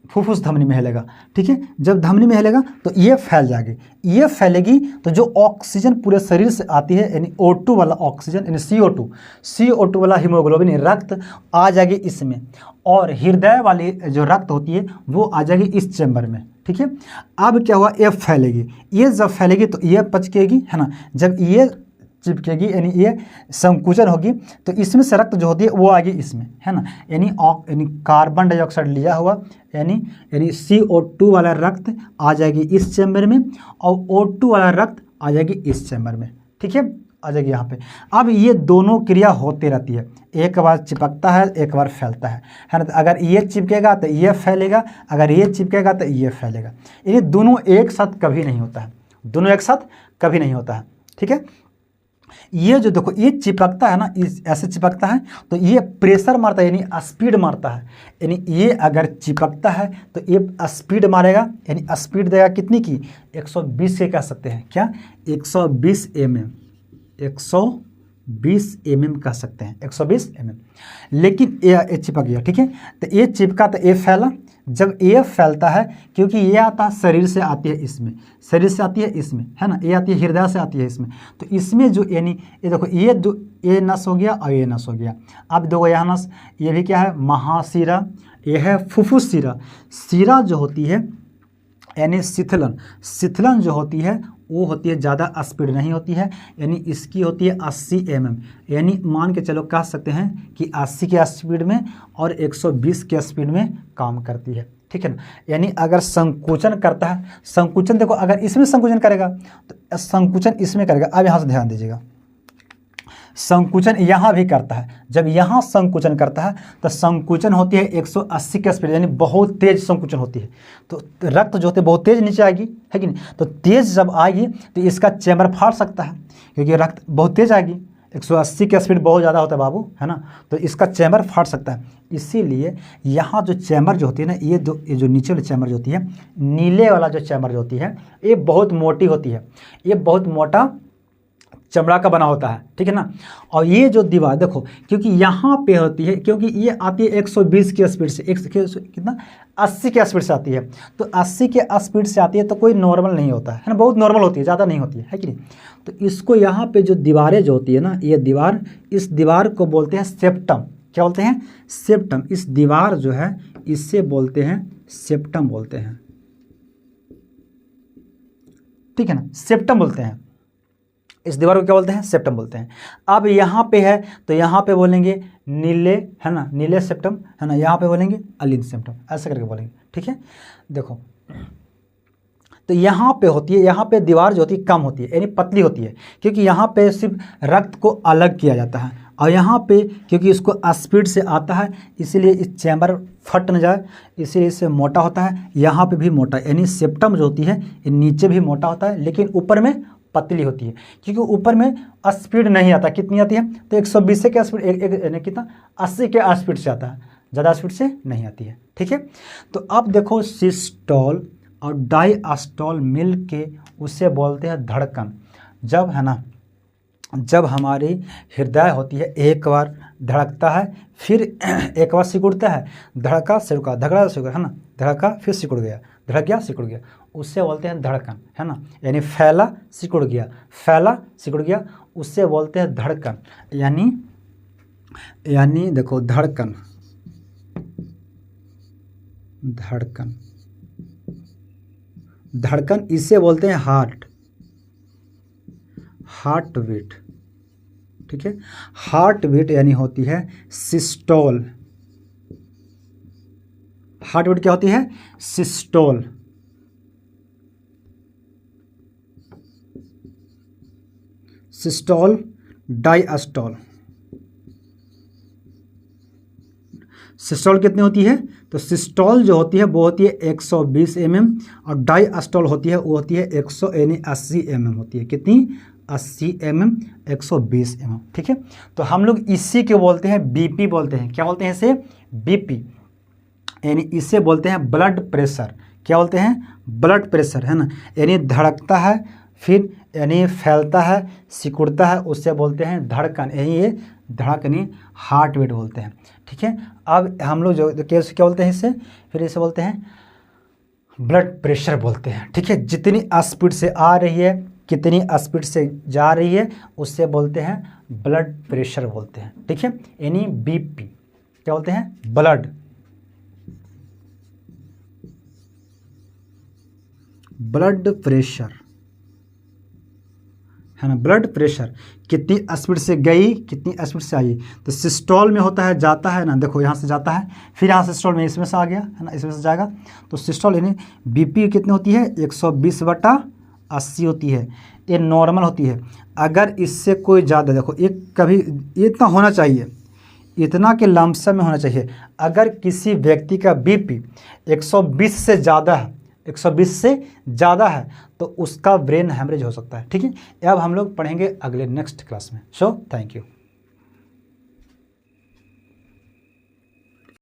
फुफ्फुस धमनी में हेलेगा, ठीक है। जब धमनी में हेलेगा तो ये फैल जाएगी, ये फैलेगी तो जो ऑक्सीजन पूरे शरीर से आती है यानी O2 वाला ऑक्सीजन यानी CO2 वाला हीमोग्लोबिन रक्त आ जाएगी इसमें, और हृदय वाली जो रक्त होती है वो आ जाएगी इस चैम्बर में, ठीक है। अब क्या हुआ? ये फैलेगी, ये जब फैलेगी तो ये पचकेगी, है ना, जब ये चिपकेगी यानी ये संकुचन होगी तो इसमें से रक्त जो होती है वो आएगी इसमें, है ना, यानी कार्बन डाइऑक्साइड लिया हुआ यानी CO2 वाला रक्त आ जाएगी इस चैम्बर में, और O2 वाला रक्त आ जाएगी इस चैम्बर में, ठीक है, आ जाएगी यहाँ पे। अब ये दोनों क्रिया होती रहती है, एक बार चिपकता है एक बार फैलता है ना। तो अगर ये चिपकेगा तो ये फैलेगा, अगर ये चिपकेगा तो ये फैलेगा, ये दोनों एक साथ कभी नहीं होता है, दोनों एक साथ कभी नहीं होता है, ठीक है। ये जो देखो ये चिपकता है ना, इस ऐसे चिपकता है तो ये प्रेशर मारता है यानी स्पीड मारता है, यानी ये अगर चिपकता है तो ये स्पीड मारेगा, यानी स्पीड देगा कितनी की? 120 के कह सकते हैं, क्या? 120 mm, 120 mm कह सकते हैं, 120 mm। लेकिन ये चिपक गया, ठीक है, तो ये चिपका तो ये फैला, जब ये फैलता है क्योंकि ये आता है शरीर से आती है इसमें, शरीर से आती है इसमें, है ना, ये आती है हृदय से आती है इसमें, तो इसमें जो यानी ये देखो ये जो ये नस हो गया और ये नस हो गया। अब देखो यह नस, ये भी क्या है? महाशिरा, ये है फुफ्फुस शिरा। शिरा जो होती है यानी शिथिलन, शिथिलन जो होती है वो होती है ज़्यादा स्पीड नहीं होती है, यानी इसकी होती है 80 mm, यानी मान के चलो कह सकते हैं कि 80 के स्पीड में और 120 के स्पीड में काम करती है, ठीक है ना। यानी अगर संकुचन करता है, संकुचन देखो अगर इसमें संकुचन करेगा तो संकुचन इसमें करेगा। अब यहाँ से ध्यान दीजिएगा, संकुचन यहाँ भी करता है, जब यहाँ संकुचन करता है तो संकुचन होती है 180 के स्पीड, यानी बहुत तेज संकुचन होती है, तो रक्त जो होती है बहुत तेज नीचे आएगी, है कि नहीं। तो तेज जब आएगी तो इसका चैम्बर फाड़ सकता है, क्योंकि रक्त बहुत तेज आएगी, 180 के स्पीड बहुत ज़्यादा होता है बाबू, है ना, तो इसका चैम्बर फाड़ सकता है। इसीलिए यहाँ जो चैम्बर जो होती है ना, ये जो नीचे वाली चैम्बर जो होती है, नीले वाला जो चैम्बर जो होती है ये बहुत मोटी होती है, ये बहुत मोटा चमड़ा का बना होता है, ठीक है ना। और ये जो दीवार देखो, क्योंकि यहाँ पे होती है, क्योंकि ये आती है 120 की स्पीड से, कितना 80 के स्पीड से आती है, तो 80 के स्पीड से आती है तो कोई नॉर्मल नहीं होता है ना, बहुत नॉर्मल होती है, ज़्यादा नहीं होती है कि नहीं। तो इसको यहाँ पे जो दीवारें जो होती है ना, ये दीवार, इस दीवार को बोलते हैं सेप्टम। क्या बोलते हैं? सेप्टम। इस दीवार जो है इससे बोलते हैं सेप्टम बोलते हैं, ठीक है ना, सेप्टम बोलते हैं। इस दीवार को क्या बोलते हैं? सेप्टम बोलते हैं। अब यहाँ पे है तो यहाँ पे बोलेंगे नीले, है ना, नीले सेप्टम, है ना, यहाँ पे बोलेंगे अलिंद सेप्टम, ऐसे करके बोलेंगे, ठीक है। देखो तो यहाँ पे होती है, यहाँ पे दीवार जो होती है कम होती है, यानी पतली होती है, क्योंकि यहाँ पे सिर्फ रक्त को अलग किया जाता है, और यहाँ पे क्योंकि इसको स्पीड से आता है इसलिए इस चैम्बर फट न जाए, इसीलिए इससे मोटा होता है। यहाँ पे भी मोटा, यानी सेप्टम जो होती है ये नीचे भी मोटा होता है, लेकिन ऊपर में पतली होती है, क्योंकि ऊपर में स्पीड नहीं आता। कितनी आती है? तो 120 के स्पीड, कितना 80 के स्पीड से आता है, ज़्यादा स्पीड से नहीं आती है, ठीक है। तो अब देखो सिस्टोल और डायस्टोल मिल के उसे बोलते हैं धड़कन। जब है ना, जब हमारी हृदय होती है एक बार धड़कता है, फिर एक बार सिकुड़ता है, धड़का सिकुड़ा, धड़का सिकुड़ा, है ना, धड़का फिर सिकुड़ गया, धड़क गया, सिकुड़ गया, उससे बोलते हैं धड़कन, है ना। यानी फैला सिकुड़ गया, फैला सिकुड़ गया, उससे बोलते हैं धड़कन। यानी देखो धड़कन, धड़कन, धड़कन इसे बोलते हैं हार्ट, हार्ट बीट, ठीक है। हार्ट बीट यानी होती है सिस्टोल। हार्ट बीट क्या होती है? सिस्टोल। Systole, diastole. सिस्टोल कितनी होती है? तो सिस्टोल जो होती है वो होती है 120 mm और डायस्टोल होती है वो होती है 80 mm होती है। कितनी? 80 mm, 120 mm, ठीक है। तो हम लोग इसी के बोलते हैं बीपी बोलते हैं। क्या बोलते हैं इसे? बीपी। यानी इसे बोलते हैं ब्लड प्रेशर। क्या बोलते हैं? ब्लड प्रेशर, है ना। यानी धड़कता है, फिर यानी फैलता है, सिकुड़ता है, उससे बोलते हैं धड़कन। यही ये धड़कनी हार्ट बीट बोलते हैं, ठीक है। अब हम लोग जो क्या बोलते हैं इससे? फिर इसे बोलते हैं ब्लड प्रेशर बोलते हैं, ठीक है। जितनी स्पीड से आ रही है, कितनी स्पीड से जा रही है, उससे बोलते हैं ब्लड प्रेशर बोलते हैं, ठीक है। यानी बीपी क्या बोलते हैं? ब्लड प्रेशर, है ना। ब्लड प्रेशर कितनी स्पीड से गई, कितनी स्पीड से आई। तो सिस्टोल में होता है जाता है ना, देखो यहाँ से जाता है, फिर यहाँ सिस्टोल में इसमें से आ गया, है ना, इसमें से जाएगा। तो सिस्टोल यानी बीपी कितनी होती है? 120/80 होती है। ये नॉर्मल होती है। अगर इससे कोई ज़्यादा, देखो एक कभी इतना होना चाहिए, इतना के लमसम में होना चाहिए। अगर किसी व्यक्ति का बीपी 120 से ज़्यादा है, 120 से ज़्यादा है, तो उसका ब्रेन हैमरेज हो सकता है, ठीक है। अब हम लोग पढ़ेंगे अगले नेक्स्ट क्लास में। So thank you.